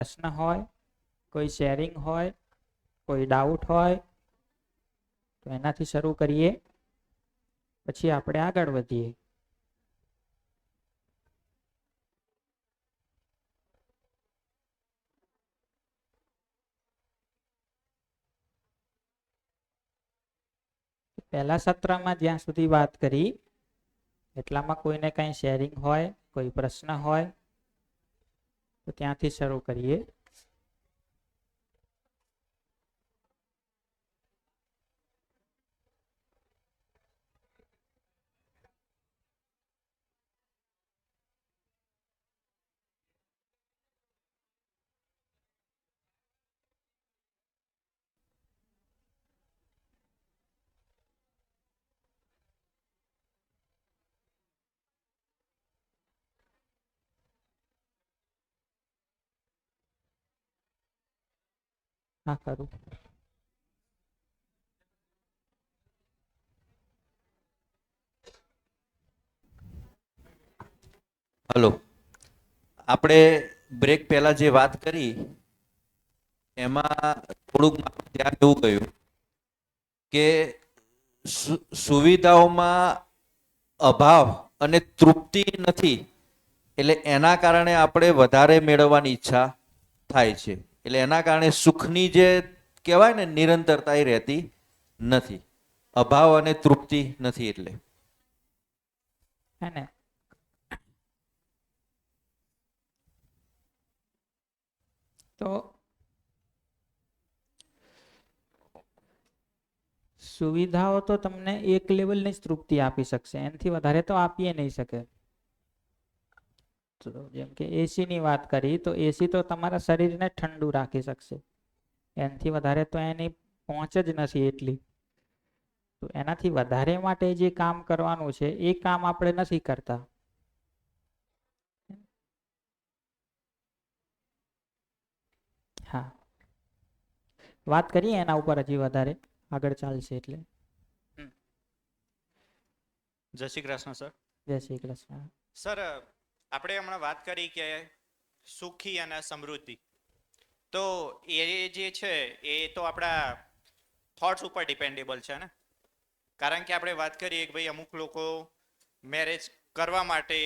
પ્રશ્ન હોય, કોઈ શેરિંગ હોય, કોઈ ડાઉટ હોય તો એનાથી શરૂ કરીએ, પછી આપણે આગળ વધીએ. પહેલા સત્રમાં જ્યાં સુધી વાત કરી એટલામાં કોઈને કઈ શેરિંગ હોય, કોઈ પ્રશ્ન હોય તો ત્યાંથી શરૂ કરીએ. હા, કરું. હલો, આપણે બ્રેક પહેલા જે વાત કરી એમાં થોડુંક મારું ધ્યાન એવું ગયું કે સુવિધાઓમાં અભાવ અને તૃપ્તિ નથી, એટલે એના કારણે આપણે વધારે મેળવવાની ઈચ્છા થાય છે. એટલે એના કારણે સુખની જે કહેવાય ને નિરંતરતા એ રહેતી નથી, અભાવ અને તૃપ્તિ નથી. એટલે હે ને તો સુવિધાઓ તો તમને એક લેવલની જ તૃપ્તિ આપી શકશે, એનાથી વધારે તો આપી નહીં શકે. જેમ કે એસી ની વાત કરી તો એસી તો તમારા શરીરને ઠંડુ રાખી શકશે, એનાથી વધારે તો એની પહોંચ જ નથી એટલી. તો એનાથી વધારે માટે જે કામ કરવાનું છે એ કામ આપણે નથી કરતા. હા, વાત કરીએ એના ઉપર હજી વધારે આગળ ચાલશે એટલે. જય શ્રી કૃષ્ણ સર. જય શ્રી કૃષ્ણ. સર, આપણે હમણાં વાત કરી કે સુખી અને સમૃદ્ધિ, તો એ જે છે એ તો આપણા થોટ્સ ઉપર ડિપેન્ડેબલ છે ને. કારણ કે આપણે વાત કરીએ કે ભાઈ અમુક લોકો મેરેજ કરવા માટે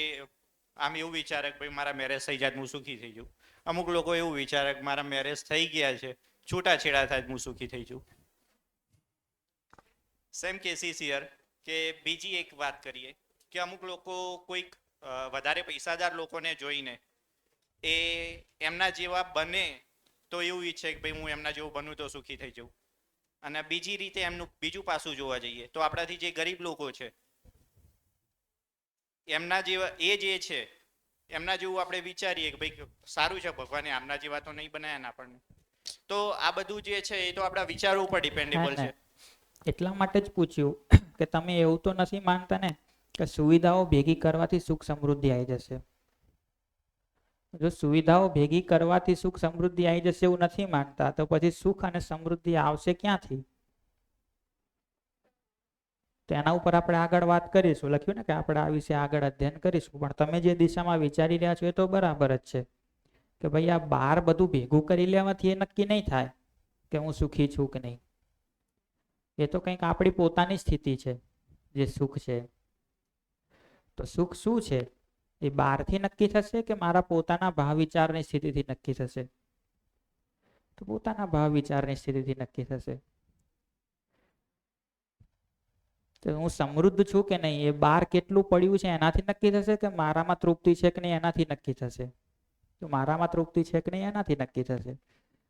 આમ એવું વિચારે કે ભાઈ મારા મેરેજ થઈ જાય હું સુખી થઈ જાઉં. અમુક લોકો એવું વિચારે કે મારા મેરેજ થઈ ગયા છે, છૂટાછેડા થાય હું સુખી થઈ જાઉં. સેમ કેસીસ હિયર કે બીજી એક વાત કરીએ કે અમુક લોકો કોઈક વધારે પૈસાદાર લોકોને જોઈને એ એમના જેવા બને તો એવું ઈચ્છે કે ભાઈ હું એમના જેવું બનું તો સુખી થઈ જાઉં. અને બીજી રીતે એમનું બીજું પાસું જોવા જઈએ તો આપણાથી જે ગરીબ લોકો છે એમના જેવા એ જે છે એમના જેવું આપણે વિચારીએ કે ભાઈ સારું છે ભગવાને આમના જેવા તો નહીં બનાવ્યા ને આપણને. તો આ બધું જે છે એ તો આપણા વિચારો ઉપર હા ડિપેન્ડેબલ ને, છે. એટલા માટે જ પૂછ્યું કે તમે એવું તો નથી માનતા ને કે સુવિધાઓ ભેગી કરવાથી સુખ સમૃદ્ધિ આવી જશે. જો સુવિધાઓ ભેગી કરવાથી સુખ સમૃદ્ધિ આવી જશે એવું નથી માનતા તો પછી સુખ અને સમૃદ્ધિ આવશે ક્યાંથી? તો એના ઉપર આપણે આગળ વાત કરીશું. લખ્યું ને કે આપણે આ વિશે આગળ અધ્યયન કરીશું. પણ તમે જે દિશામાં વિચારી રહ્યા છો એ તો બરાબર જ છે કે ભાઈ આ બહાર બધું ભેગું કરી લેવાથી એ નક્કી નહીં થાય કે હું સુખી છું કે નહીં. એ તો કંઈક આપણી પોતાની સ્થિતિ છે જે સુખ છે. તો સુખ શું છે એ બહારથી નક્કી થશે કે મારા પોતાના ભાવ વિચારની સ્થિતિથી નક્કી થશે? તો પોતાના ભાવ વિચારની સ્થિતિથી નક્કી થશે. તો હું સમૃદ્ધ છું કે નહીં એ બહાર કેટલું પડ્યું છે એનાથી નક્કી થશે કે મારામાં તૃપ્તિ છે કે નહીં એનાથી નક્કી થશે? તો મારામાં તૃપ્તિ છે કે નહીં એનાથી નક્કી થશે.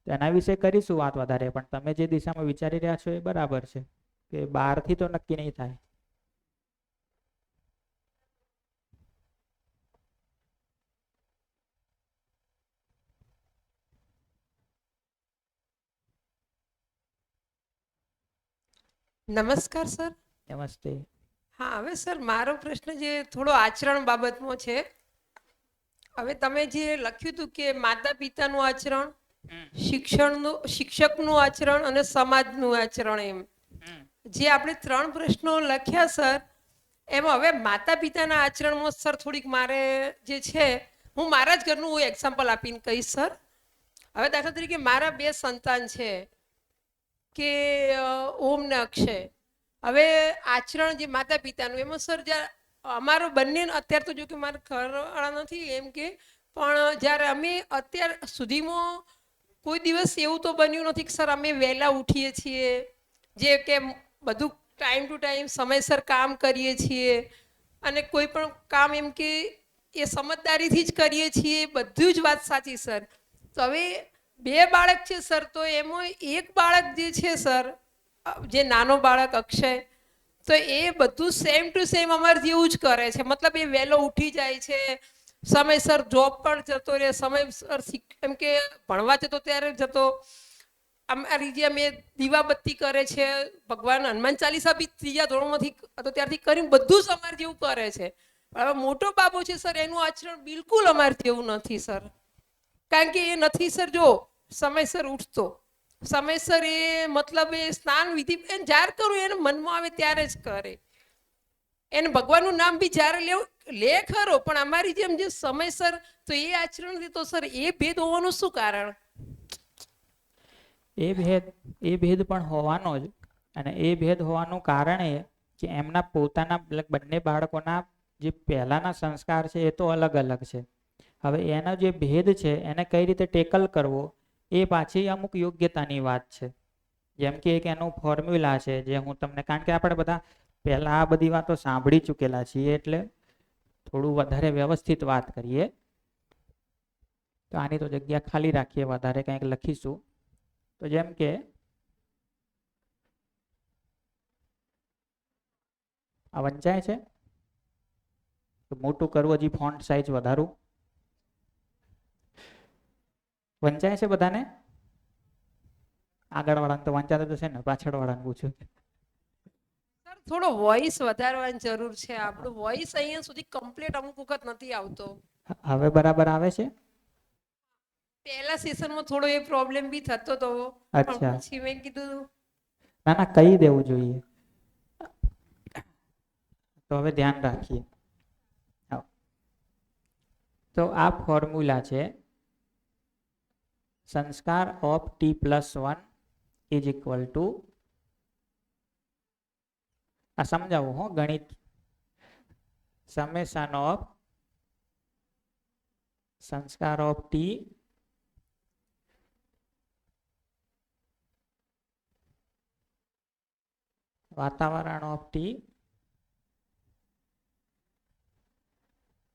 તો એના વિશે કરીશું વાત વધારે, પણ તમે જે દિશામાં વિચારી રહ્યા છો એ બરાબર છે કે બહારથી તો નક્કી નહીં થાય. નમસ્કાર સર. નમસ્તે. હા, હવે સર મારો પ્રશ્ન જે થોડો આચરણ બાબતનો છે. હવે તમે જે લખ્યું હતું કે માતા પિતાનું આચરણ, શિક્ષકનું આચરણ અને સમાજનું આચરણ, એમ જે આપણે 3 પ્રશ્નો લખ્યા સર, એમાં હવે માતા પિતાના આચરણમાં સર થોડીક મારે જે છે હું મારા જ ઘરનું એક્ઝામ્પલ આપીને કહીશ સર. હવે દાખલા તરીકે મારા 2 સંતાન છે કે ઓમ ને અક્ષય. હવે આચરણ જે માતા પિતાનું એમાં સર જ્યારે અમારો બંને અત્યારે તો જો કે મારા ઘરવાળા નથી એમ કે, પણ જ્યારે અમે અત્યાર સુધીમાં કોઈ દિવસ એવું તો બન્યું નથી કે સર અમે વહેલા ઉઠીએ છીએ, જે કે બધું ટાઈમ ટુ ટાઈમ સમયસર કામ કરીએ છીએ, અને કોઈ પણ કામ એમ કે એ સમજદારીથી જ કરીએ છીએ, બધું જ વાત સાચી સર. તો હવે 2 બાળક છે સર, તો એમાં એક બાળક જે છે સર, જે નાનો બાળક અક્ષય, તો એ બધું સેમ ટુ સેમ અમારે જેવું જ કરે છે. મતલબ એ વહેલો ઉઠી જાય છે, સમયસર જોબ પણ જતો રહે, સમયસર એમ કે ભણવા જતો ત્યારે જતો. અમારી જે અમે દીવાબત્તી કરે છે, ભગવાન હનુમાન ચાલીસા બી 3જા ધોરણમાંથી હતો ત્યારથી કરીને બધું જ અમારે જેવું કરે છે. હવે મોટો બાબો છે સર, એનું આચરણ બિલકુલ અમારે જેવું નથી સર. કારણ કે એ નથી સર, જો સમયસર ઉઠતો, સમયસર એ મતલબ એ સ્નાન વિધિ જ્યારે કરું એને મનમાં આવે ત્યારે જ કરે. એને ભગવાનનું નામ બી જ્યારે લે ખરો, પણ અમારી જેમ જે સમયસર, તો એ આચરણથી તો સર એ ભેદ હોવાનું શું કારણ? એ ભેદ પણ હોવાનો જ. અને એ ભેદ હોવાનું કારણ એ કે એમના પોતાના બંને બાળકોના જે પહેલાના સંસ્કાર છે એ તો અલગ અલગ છે. હવે એનો જે ભેદ છે એને કઈ રીતે ટેકલ કરવો એ પાછી અમુક યોગ્યતાની વાત છે. જેમ કે એક એનું ફોર્મ્યુલા છે જે હું તમને, કારણ કે આપણે બધા પહેલા આ બધી વાતો સાંભળી ચૂકેલા છીએ એટલે થોડું વધારે વ્યવસ્થિત વાત કરીએ. તો આની તો જગ્યા ખાલી રાખીએ, વધારે કંઈક લખીશું. તો જેમ કે આ વંચાય છે, તો મોટું કરવું, હજી ફોન્ટ સાઈઝ વધારું. વંચાય છે બધાને? આગળ વાળાને તો વંચાતો જશે ને, પાછળ વાળાને પૂછ્યું. સર થોડો વોઇસ વધારવાની જરૂર છે. આપણું વોઇસ અહીંયા સુધી કમ્પ્લીટ અમુક વખત નથી આવતો. હવે બરાબર આવે છે? પહેલા સેશનમાં થોડો એ પ્રોબ્લેમ બી થતો હતો, પણ અચ્છા, પછી મેં કીધું ના ના કહી દેવું જોઈએ. તો હવે ધ્યાન રાખીએ. તો આ ફોર્મ્યુલા છે, સંસ્કાર of T+1 is equal to, આ સમજાવું હું ગણિત, સમેશન ઓફ સંસ્કાર ઓફ T વાતાવરણ ઓફ T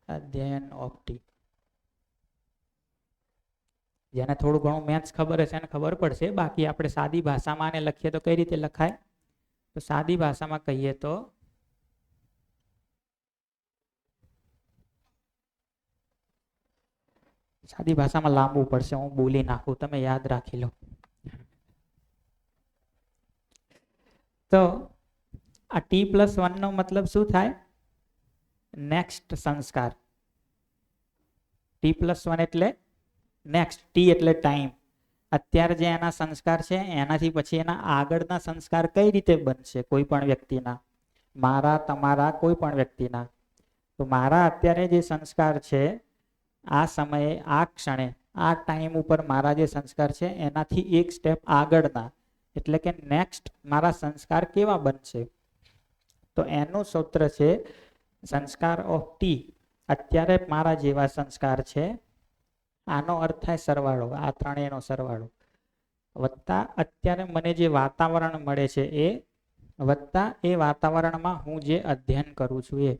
અધ્યયન ઓફ T. જેને થોડું ઘણું મેથ્સ ખબર હશે એને ખબર પડશે, બાકી આપણે સાદી ભાષામાં આને લખીએ તો કઈ રીતે લખાય? તો સાદી ભાષામાં કહીએ તો સાદી ભાષામાં લાંબુ પડશે, હું બોલી નાખું, તમે યાદ રાખી લો. તો આ T+1 નો મતલબ શું થાય? નેક્સ્ટ સંસ્કાર. T+1 એટલે નેક્સ્ટ, ટી એટલે ટાઈમ. અત્યારે જે એના સંસ્કાર છે એનાથી પછી એના આગળના સંસ્કાર કઈ રીતે બનશે કોઈ પણ વ્યક્તિના, મારા તમારા કોઈ પણ વ્યક્તિના. તો મારા અત્યારે જે સંસ્કાર છે, આ સમયે આ ક્ષણે આ ટાઈમ ઉપર મારા જે સંસ્કાર છે એનાથી એક સ્ટેપ આગળના, એટલે કે નેક્સ્ટ મારા સંસ્કાર કેવા બનશે? તો એનું સૂત્ર છે સંસ્કાર ઓફ ટી. અત્યારે મારા જેવા સંસ્કાર છે, આનો અર્થ થાય સરવાળો, આ ત્રણેયનો સરવાળો, વત્તા અત્યારે મને જે વાતાવરણ મળે છે એ, વત્તા એ વાતાવરણમાં હું જે અધ્યયન કરું છું એ.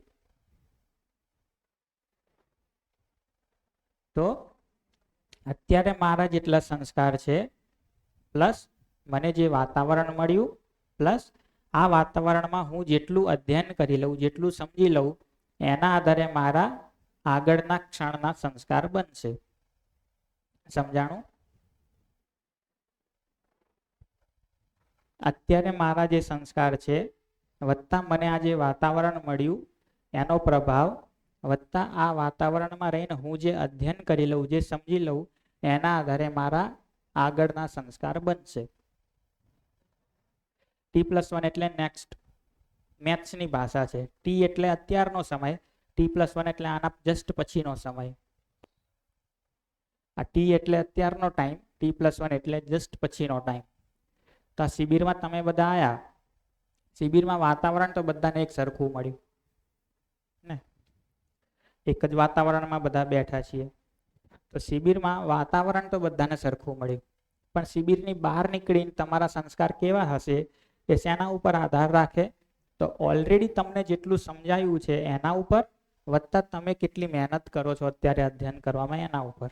તો અત્યારે મારા જેટલા સંસ્કાર છે પ્લસ મને જે વાતાવરણ મળ્યું, પ્લસ આ વાતાવરણમાં હું જેટલું અધ્યયન કરી લઉં, જેટલું સમજી લઉં, એના આધારે મારા આગળના ક્ષણના સંસ્કાર બનશે. સમજાણું? અત્યારે મારા જે સંસ્કાર છે વત્તા મને આ જે વાતાવરણ મળ્યું એનો પ્રભાવ, વત્તા આ વાતાવરણમાં રહીને હું જે અધ્યયન કરી લઉં, જે સમજી લઉં, એના આધારે મારા આગળના સંસ્કાર બનશે. T+1 એટલે નેક્સ્ટ, મેથ્સની ભાષા છે. ટી એટલે અત્યારનો સમય, T+1 એટલે આના જસ્ટ પછીનો સમય. આ ટી એટલે અત્યારનો ટાઈમ, T+1 એટલે જસ્ટ પછીનો ટાઈમ. તો આ શિબિરમાં તમે બધા આયા, શિબિરમાં વાતાવરણ તો બધાને એક સરખું મળ્યું ને, એક જ વાતાવરણમાં બધા બેઠા છીએ. તો શિબિરમાં વાતાવરણ તો બધાને સરખું મળ્યું, પણ શિબિરની બહાર નીકળીને તમારા સંસ્કાર કેવા હશે એ શેના ઉપર આધાર રાખે? તો ઓલરેડી તમને જેટલું સમજાયું છે એના ઉપર, વત્તા તમે કેટલી મહેનત કરો છો અત્યારે અધ્યયન કરવામાં એના ઉપર.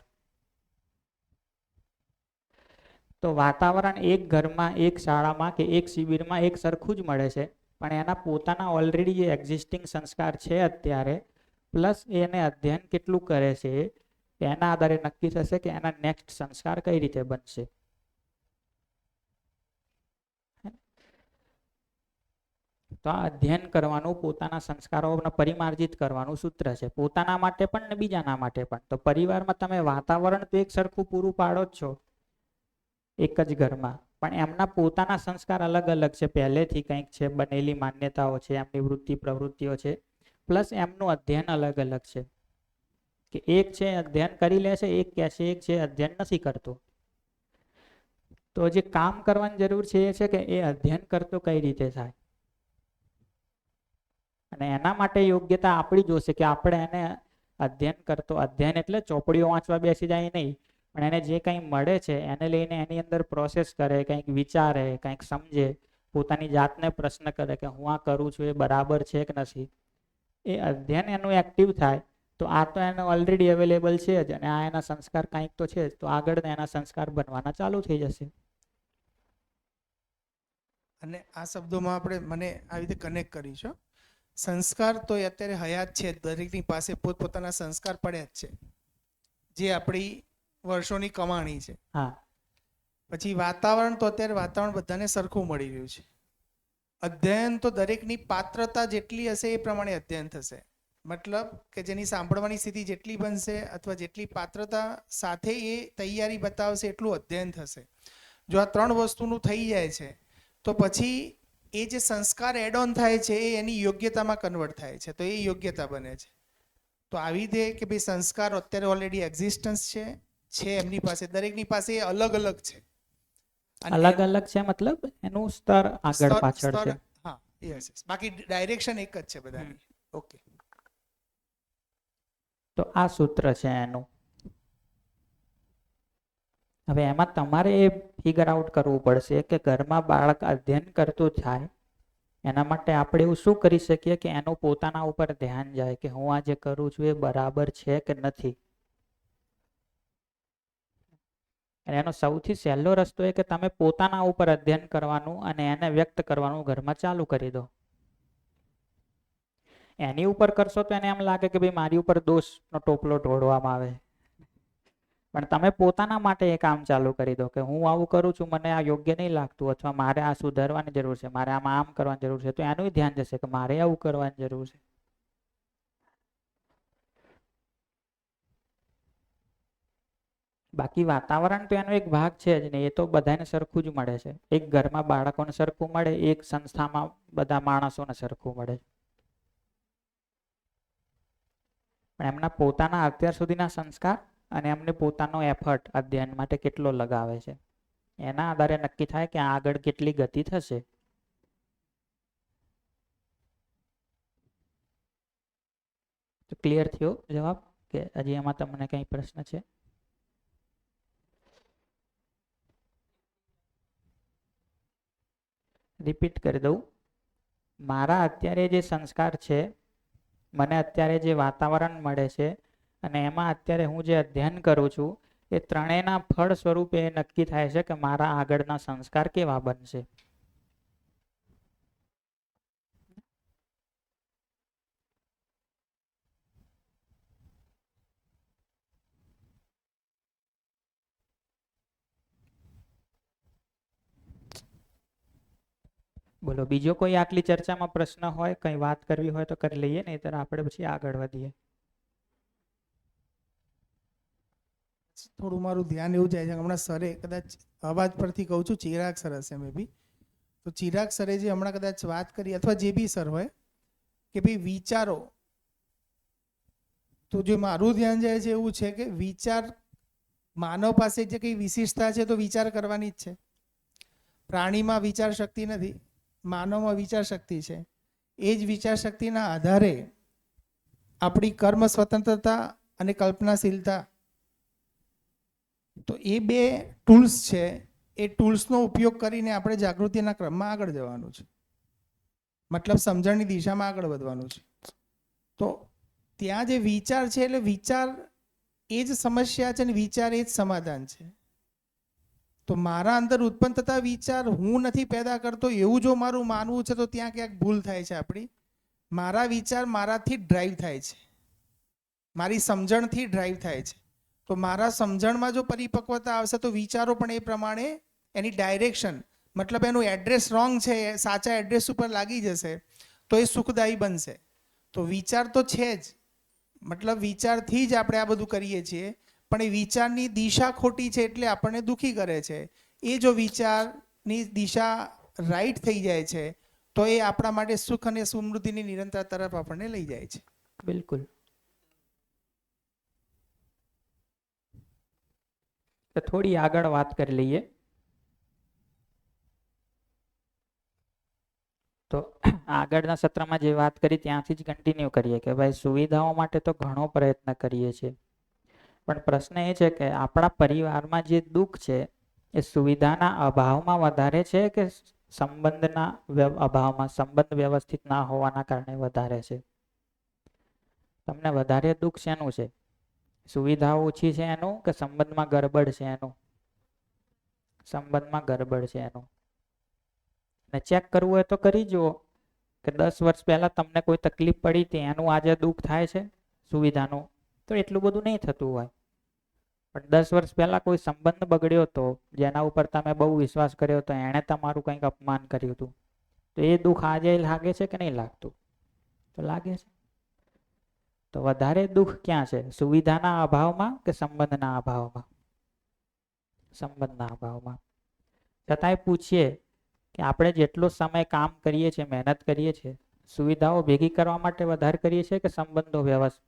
તો વાતાવરણ એક ઘરમાં, એક શાળામાં કે એક શિબિરમાં એક સરખું જ મળે છે, પણ એના પોતાના ઓલરેડી જે એક્ઝિસ્ટિંગ સંસ્કાર છે અત્યારે, પ્લસ એને અધ્યયન કેટલું કરે છે એના આધારે નક્કી થશે કે એના નેક્સ્ટ સંસ્કાર કઈ રીતે બનશે. તો આ અધ્યયન કરવાનું, પોતાના સંસ્કારોને પરિમાર્જિત કરવાનું સૂત્ર છે, પોતાના માટે પણ ને બીજાના માટે પણ. તો પરિવારમાં તમે વાતાવરણ તો એક સરખું પૂરું પાડો જ છો એક જ ઘરમાં, પણ એમના પોતાના સંસ્કાર અલગ અલગ છે, પહેલેથી કંઈક છે, બનેલી માન્યતાઓ છે, એમની વૃત્તિ પ્રવૃત્તિઓ છે, પ્લસ એમનું અધ્યયન અલગ અલગ છે. કે એક છે અધ્યયન કરી લે છે, એક કહે છે એક છે અધ્યયન નથી કરતો. તો જે કામ કરવાની જરૂર છે એ છે કે એ અધ્યયન કરતો કઈ રીતે થાય, અને એના માટે યોગ્યતા આપણી જોશે કે આપણે એને અધ્યયન કરતો, અધ્યયન એટલે ચોપડીઓ વાંચવા બેસી જાય નહીં, પણ એને જે કંઈ મળે છે એને લઈને એની અંદર પ્રોસેસ કરે, કંઈક વિચારે, કંઈક સમજે, પોતાની જાતને પ્રશ્ન કરે કે હું આ કરું છું એ બરાબર છે કે નથી. એ અધ્યયન એનું એક્ટિવ થાય તો આ તો એને ઓલરેડી અવેલેબલ છે જ, અને આ એના સંસ્કાર કંઈક તો છે જ, તો આગળ એના સંસ્કાર બનવાના ચાલુ થઈ જશે. અને આ શબ્દોમાં મને આવી રીતે કનેક્ટ કરીશું. સંસ્કાર તો એ અત્યારે હયાત છે, દરેકની પાસે પોતપોતાના સંસ્કાર પડ્યા જ છે, જે આપણી વર્ષોની કમાણી છે. હા, પછી વાતાવરણ તો અત્યારે વાતાવરણ બધાને સરખું મળી રહ્યું છે. અધ્યયન તો દરેકની પાત્રતા જેટલી હશે એ પ્રમાણે અધ્યયન થશે. મતલબ કે જેની સાંભળવાની સ્થિતિ જેટલી બનશે અથવા જેટલી પાત્રતા સાથે એ તૈયારી બતાવશે એટલું અધ્યયન થશે. જો આ ત્રણ વસ્તુનું થઈ જાય છે તો પછી એ જે સંસ્કાર એડ ઓન થાય છે એ એની યોગ્યતામાં કન્વર્ટ થાય છે, તો એ યોગ્યતા બને છે. તો આવી રીતે કે ભાઈ સંસ્કાર અત્યારે ઓલરેડી એક્ઝિસ્ટન્સ છે એમની પાસે, દરેકની પાસે એ અલગ અલગ છે. અને અલગ અલગ છે મતલબ એનું સ્તર આગળ પાછળ છે. હા, યસ, બાકી ડાયરેક્શન એક જ છે બધાની. ઓકે, તો આ સૂત્ર છે એનું. હવે એમાં તમારે એ ફિગર આઉટ કરવું પડશે કે ઘરમાં બાળક અધ્યયન કરતું થાય એના માટે આપણે એવું શું કરી શકીએ કે એનું પોતાના ઉપર ધ્યાન જાય કે હું આ જે કરું છું એ બરાબર છે કે નથી. અને એનો સૌથી સહેલો રસ્તો એ કે તમે પોતાના ઉપર અધ્યયન કરવાનું અને એને વ્યક્ત કરવાનું ઘરમાં ચાલુ કરી દો. એની ઉપર કરશો તો એને એમ લાગે કે ભાઈ મારી ઉપર દોષનો ટોપલો ઢોળવામાં આવે, પણ તમે પોતાના માટે એ કામ ચાલુ કરી દો કે હું આવું કરું છું, મને આ યોગ્ય નહીં લાગતું, અથવા મારે આ સુધારવાની જરૂર છે, મારે આમાં આમ કરવાની જરૂર છે, તો એનું ધ્યાન જશે કે મારે આવું કરવાની જરૂર છે. બાકી વાતાવરણ તો એનો એક ભાગ છે જ ને, એ તો બધાને સરખું જ મળે છે. એક ઘરમાં બાળકોને સરખું મળે, એક સંસ્થામાં બધા માણસોને સરખું મળે. પણ એમના પોતાના અત્યાર સુધીના સંસ્કાર અને એમને પોતાનો એફર્ટ અધ્યયન માટે કેટલો લગાવે છે એના આધારે નક્કી થાય કે આગળ કેટલી ગતિ થશે. તો ક્લિયર થયો જવાબ કે હજી એમાં તમને કઈ પ્રશ્ન છે? રિપીટ કરી દઉં. મારા અત્યારે જે સંસ્કાર છે, મને અત્યારે જે વાતાવરણ મળે છે અને એમાં અત્યારે હું જે અધ્યયન કરું છું, એ ત્રણેયના ફળ સ્વરૂપે એ નક્કી થાય છે કે મારા આગળના સંસ્કાર કેવા બનશે. બોલો, બીજો કોઈ આટલી ચર્ચામાં પ્રશ્ન હોય, કઈ વાત કરવી હોય તો કરી લઈએ, નહીંતર આપણે પછી આગળ વધીએ. થોડું મારું ધ્યાન એવું જાય છે, હમણાં સરે કદાચ અવાજ પરથી કહું છું, ચિરાગ સર હશે મે બી, તો ચિરાગ સરે જે હમણાં કદાચ વાત કરી, અથવા જે બી સર હોય, કે ભાઈ વિચારો, તો જે મારું ધ્યાન જાય છે એવું છે કે વિચાર માનવ પાસે જે કંઈ વિશિષ્ટતા છે તો વિચાર કરવાની જ છે. પ્રાણીમાં વિચાર શક્તિ નથી, માનવમાં વિચાર શક્તિ છે. એ જ વિચાર શક્તિના આધારે આપણી કર્મ સ્વતંત્રતા અને કલ્પનાશીલતા, તો એ બે ટૂલ્સ છે. એ ટૂલ્સનો ઉપયોગ કરીને આપણે જાગૃતિના ક્રમમાં આગળ જવાનું છે, મતલબ સમજણની દિશામાં આગળ વધવાનું છે. તો ત્યાં જે વિચાર છે, એટલે વિચાર એ જ સમસ્યા છે અને વિચાર એ જ સમાધાન છે. તો મારા અંદર ઉત્પન્ન થતા વિચાર હું નથી પેદા કરતો એવું જો મારું માનવું છે, તો ત્યાં ક્યાંક ભૂલ થાય છે આપણી. મારા વિચાર મારાથી જ ડ્રાઈવ થાય છે, મારી સમજણથી ડ્રાઈવ થાય છે. તો મારા સમજણમાં જો પરિપક્વતા આવશે તો વિચારો પણ એ પ્રમાણે એની ડાયરેક્શન, મતલબ એનું એડ્રેસ રોંગ છે, સાચા એડ્રેસ ઉપર લાગી જશે, તો એ સુખદાયી બનશે. તો વિચાર તો છે જ, મતલબ વિચારથી જ આપણે આ બધું કરીએ છીએ, પણ એ વિચારની દિશા ખોટી છે એટલે આપણને દુઃખી કરે છે. એ જો વિચારની દિશા રાઈટ થઈ જાય છે તો એ આપણા માટે સુખ અને સમૃદ્ધિની નિરંતર તરફ આપણને લઈ જાય છે. બિલકુલ. તો થોડી આગળ વાત કરી લઈએ. તો આગળના સત્રમાં જે વાત કરી ત્યાંથી જ કન્ટિન્યુ કરીએ કે ભાઈ સુવિધાઓ માટે તો ઘણો પ્રયત્ન કરીએ છીએ, પણ પ્રશ્ન એ છે કે આપણા પરિવારમાં જે દુઃખ છે એ સુવિધાના અભાવમાં વધારે છે કે સંબંધના અભાવમાં, સંબંધ વ્યવસ્થિત ના હોવાના કારણે વધારે છે? તમને વધારે દુઃખ શેનું છે? સુવિધાઓ ઓછી છે એનું કે સંબંધમાં ગરબડ છે એનું? સંબંધમાં ગરબડ છે એનું. ને ચેક કરવું હોય તો કરી જુઓ કે 10 વર્ષ પહેલા તમને કોઈ તકલીફ પડી હતી એનું આજે દુઃખ થાય છે સુવિધાનું, તો એટલું બધું નહીં થતું હોય. પણ 10 વર્ષ પહેલા કોઈ સંબંધ બગડ્યો હતો જેના ઉપર તમે બહુ વિશ્વાસ કર્યો હતો, એણે તમારું કંઈક અપમાન કર્યું હતું, તો એ દુઃખ આજે લાગે છે કે નહીં લાગતું? તો લાગે છે. તો વધારે દુઃખ ક્યાં છે? સુવિધાના અભાવમાં કે સંબંધના અભાવમાં? સંબંધના અભાવમાં. છતાંય પૂછીએ કે આપણે જેટલો સમય કામ કરીએ છીએ, મહેનત કરીએ છીએ, સુવિધાઓ ભેગી કરવા માટે વધારે કરીએ છીએ કે સંબંધો વ્યવસ્થિત,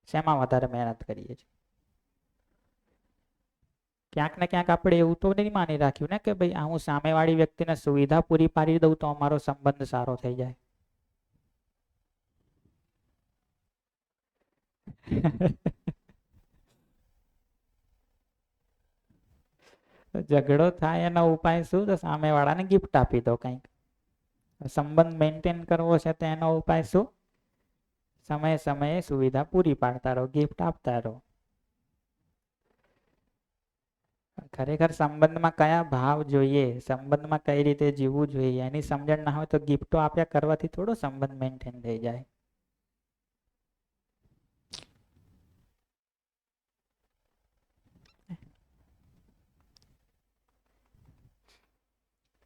શેમાં વધારે મહેનત કરીએ છીએ? ક્યાંક ને ક્યાંક આપણે એવું તો નહીં માની રાખ્યું ને કે ભાઈ હું સામેવાળી વ્યક્તિને સુવિધા પૂરી પાડી દઉં તો અમારો સંબંધ સારો થઈ જાય. ઝઘડો થાય એનો ઉપાય શું? તો સામેવાળાને ગિફ્ટ આપી દો કંઈક. સંબંધ મેન્ટેન કરવો છે તો એનો ઉપાય શું? સમયે સમયે સુવિધા પૂરી પાડતા રહો, ગિફ્ટ આપતા રહો. ખરેખર સંબંધમાં કયા ભાવ જોઈએ, સંબંધમાં કઈ રીતે જીવવું જોઈએ એની સમજણ ના હોય તો ગિફ્ટો આપ્યા કરવાથી થોડો સંબંધ મેન્ટેન થઈ જાય.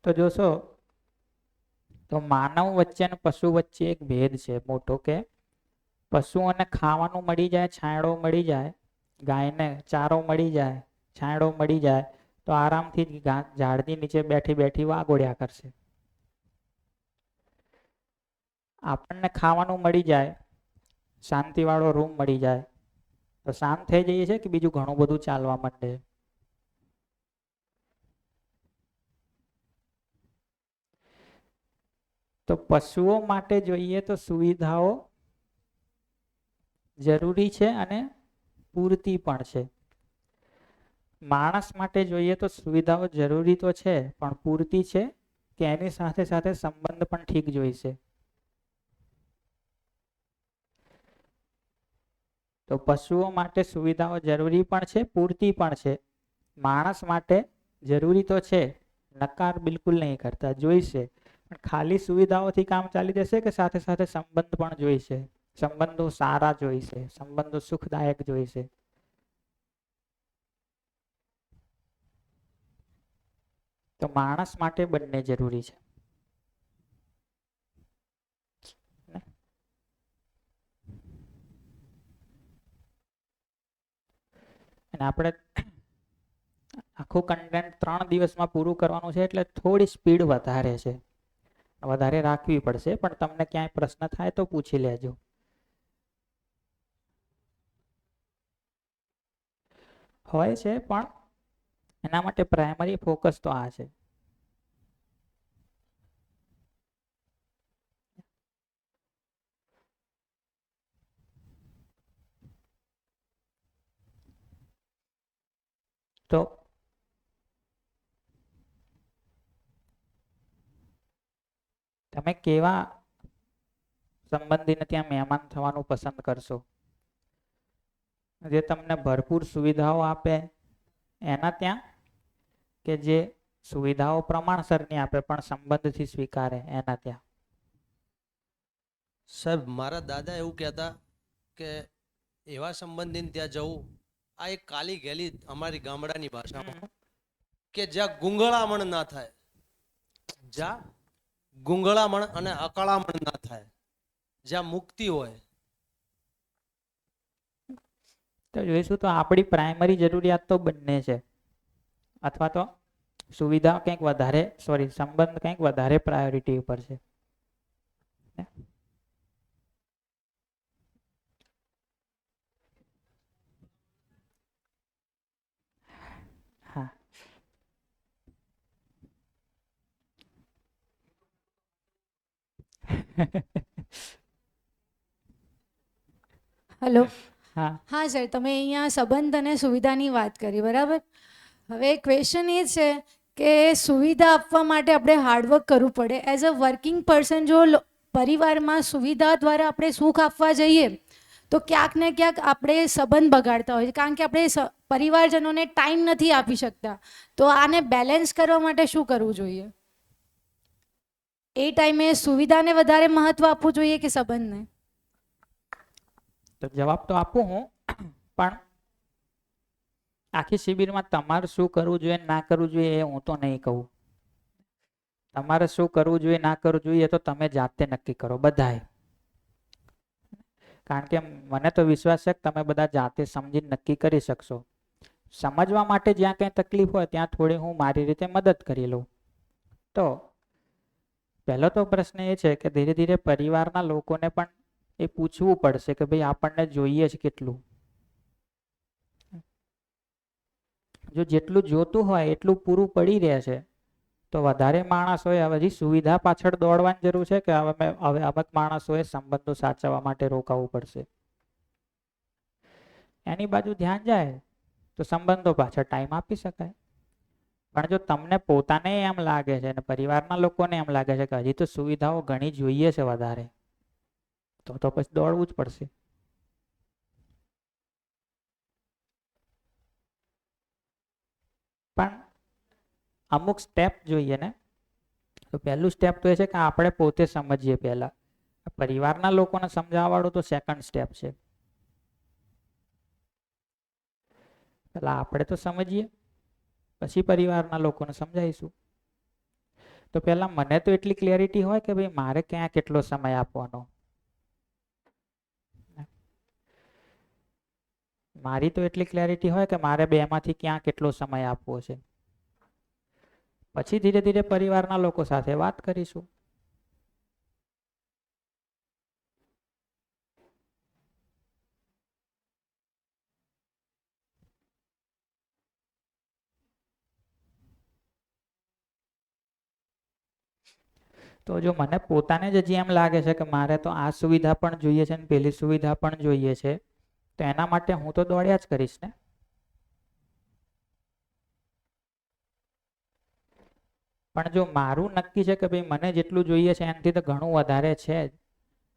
તો જોશો તો માનવ વચ્ચે અને પશુ વચ્ચે એક ભેદ છે મોટો કે પશુઓને ખાવાનું મળી જાય, છાંયડો મળી જાય, ગાયને ચારો મળી જાય, છાંયડો મળી જાય તો આરામથી ઝાડની નીચે બેઠી બેઠી વાગોળ્યા કરશે. આપણને ખાવાનું મળી જાય, શાંતિવાળો રૂમ મળી જાય તો શાંત થઈ જઈએ છે કે બીજું ઘણું બધું ચાલવા માંડે? તો પશુઓ માટે જોઈએ તો સુવિધાઓ જરૂરી છે અને પૂરતી પણ છે. માણસ માટે જોઈએ તો સુવિધાઓ જરૂરી તો છે પણ પૂરતી છે કે એની સાથે સાથે સંબંધ પણ ઠીક જોઈશે? તો પશુઓ માટે સુવિધાઓ જરૂરી પણ છે, પૂરતી પણ છે. માણસ માટે જરૂરી તો છે, નકાર બિલકુલ નહીં કરતા, જોઈશે. પણ ખાલી સુવિધાઓથી કામ ચાલી જશે કે સાથે સાથે સંબંધ પણ જોઈશે? સંબંધો સારા જોઈશે, સંબંધો સુખદાયક જોઈશે. તો માણસ માટે બંને જરૂરી છે. અને આપણે આખું કન્ટેન્ટ 3 દિવસમાં પૂરું કરવાનું છે એટલે થોડી સ્પીડ વધારે છે, વધારે રાખવી પડશે. પણ તમને ક્યાંય પ્રશ્ન થાય તો પૂછી લેજો. હોય છે, પણ એના માટે પ્રાઇમરી ફોકસ તો આ છે. તો તમે કેવા સંબંધીને ત્યાં મહેમાન થવાનું પસંદ કરશો? જે તમને ભરપૂર સુવિધાઓ આપે એના ત્યાં, કે જે સુવિધાઓ પ્રમાણસરની આપે પણ સંબંધથી સ્વીકારે એના ત્યાં? સાહેબ, મારા દાદા એવું કહેતા કે એવા સંબંધીને ત્યાં જવું, આ એક કાલી ગેલી અમારી ગામડાની ભાષામાં, કે જ્યાં ગુંગળામણ ના થાય, જ્યાં ગુંગળામણ અને અકળામણ ના થાય, જ્યાં મુક્તિ હોય. તો જોઈશું તો આપણી પ્રાઇમરી જરૂરિયાત તો બંને છે, અથવા તો સુવિધા કંઈક વધારે, સોરી, સંબંધ કંઈક વધારે પ્રાયોરિટી ઉપર છે. હા. હેલો. હા. હા સર, તમે અહીંયા સંબંધ અને સુવિધાની વાત કરી, બરાબર. હવે ક્વેશ્ચન એ છે કે સુવિધા આપવા માટે આપણે હાર્ડવર્ક કરવું પડે. એઝ અ વર્કિંગ પર્સન જો પરિવારમાં સુવિધા દ્વારા આપણે સુખ આપવા જઈએ તો ક્યાંક ને ક્યાંક આપણે સંબંધ બગાડતા હોય છે, કારણ કે આપણે પરિવારજનોને ટાઈમ નથી આપી શકતા. તો આને બેલેન્સ કરવા માટે શું કરવું જોઈએ? એ ટાઈમે સુવિધાને વધારે મહત્વ આપવું જોઈએ કે સંબંધને? તો જવાબ તો આપું હું, પણ આખી શિબિરમાં તમારે શું કરવું જોઈએ ના કરવું જોઈએ એ હું તો નહીં કહું. તમારે શું કરવું જોઈએ ના કરવું જોઈએ તો તમે જાતે નક્કી કરો બધાએ. કારણ કે મને તો વિશ્વાસ છે કે તમે બધા જાતે સમજીને નક્કી કરી શકશો. સમજવા માટે જ્યાં કંઈ તકલીફ હોય ત્યાં થોડી હું મારી રીતે મદદ કરી લઉં. તો પહેલો તો પ્રશ્ન એ છે કે ધીરે ધીરે પરિવારના લોકોને પણ એ પૂછવું પડશે કે ભાઈ આપણને જોઈએ છે કેટલું. જો જેટલું જોતું હોય એટલું પૂરું પડી રહે છે તો વધારે માણસોએ હજી સુવિધા પાછળ દોડવાની જરૂર છે, કે હવે અમુક માણસોએ સંબંધો સાચવવા માટે રોકાવું પડશે? એની બાજુ ધ્યાન જાય તો સંબંધો પાછળ ટાઈમ આપી શકાય. પણ જો તમને પોતાને એમ લાગે છે અને પરિવારના લોકોને એમ લાગે છે કે હજી તો સુવિધાઓ ઘણી જોઈએ છે વધારે, તો પછી દોડવું જ પડશે. પણ અમુક સ્ટેપ જોઈએ ને. તો પહેલું સ્ટેપ તો એ છે કે આપણે પોતે સમજીએ. પહેલા પરિવારના લોકોને સમજાવવાળું તો સેકન્ડ સ્ટેપ છે. પહેલા આપણે તો સમજીએ, પછી પરિવારના લોકોને સમજાવીશું. તો પહેલા મને તો એટલી ક્લેરિટી હોય કે ભાઈ મારે ક્યાં કેટલો સમય આપવાનો. મારી તો એટલી ક્લેરિટી હોય કે મારે બેમાંથી ક્યાં કેટલો સમય આપવો છે. પછી ધીરે ધીરે પરિવારના લોકો સાથે વાત કરીશું. તો જો મને પોતાને જ હજી એમ લાગે છે કે મારે તો આ સુવિધા પણ જોઈએ છે ને પેલી સુવિધા પણ જોઈએ છે, તો એના માટે હું તો દોડ્યા જ કરીશ ને. પણ જો મારું નક્કી છે કે ભાઈ મને જેટલું જોઈએ છે એનાથી તો ઘણું વધારે છે જ,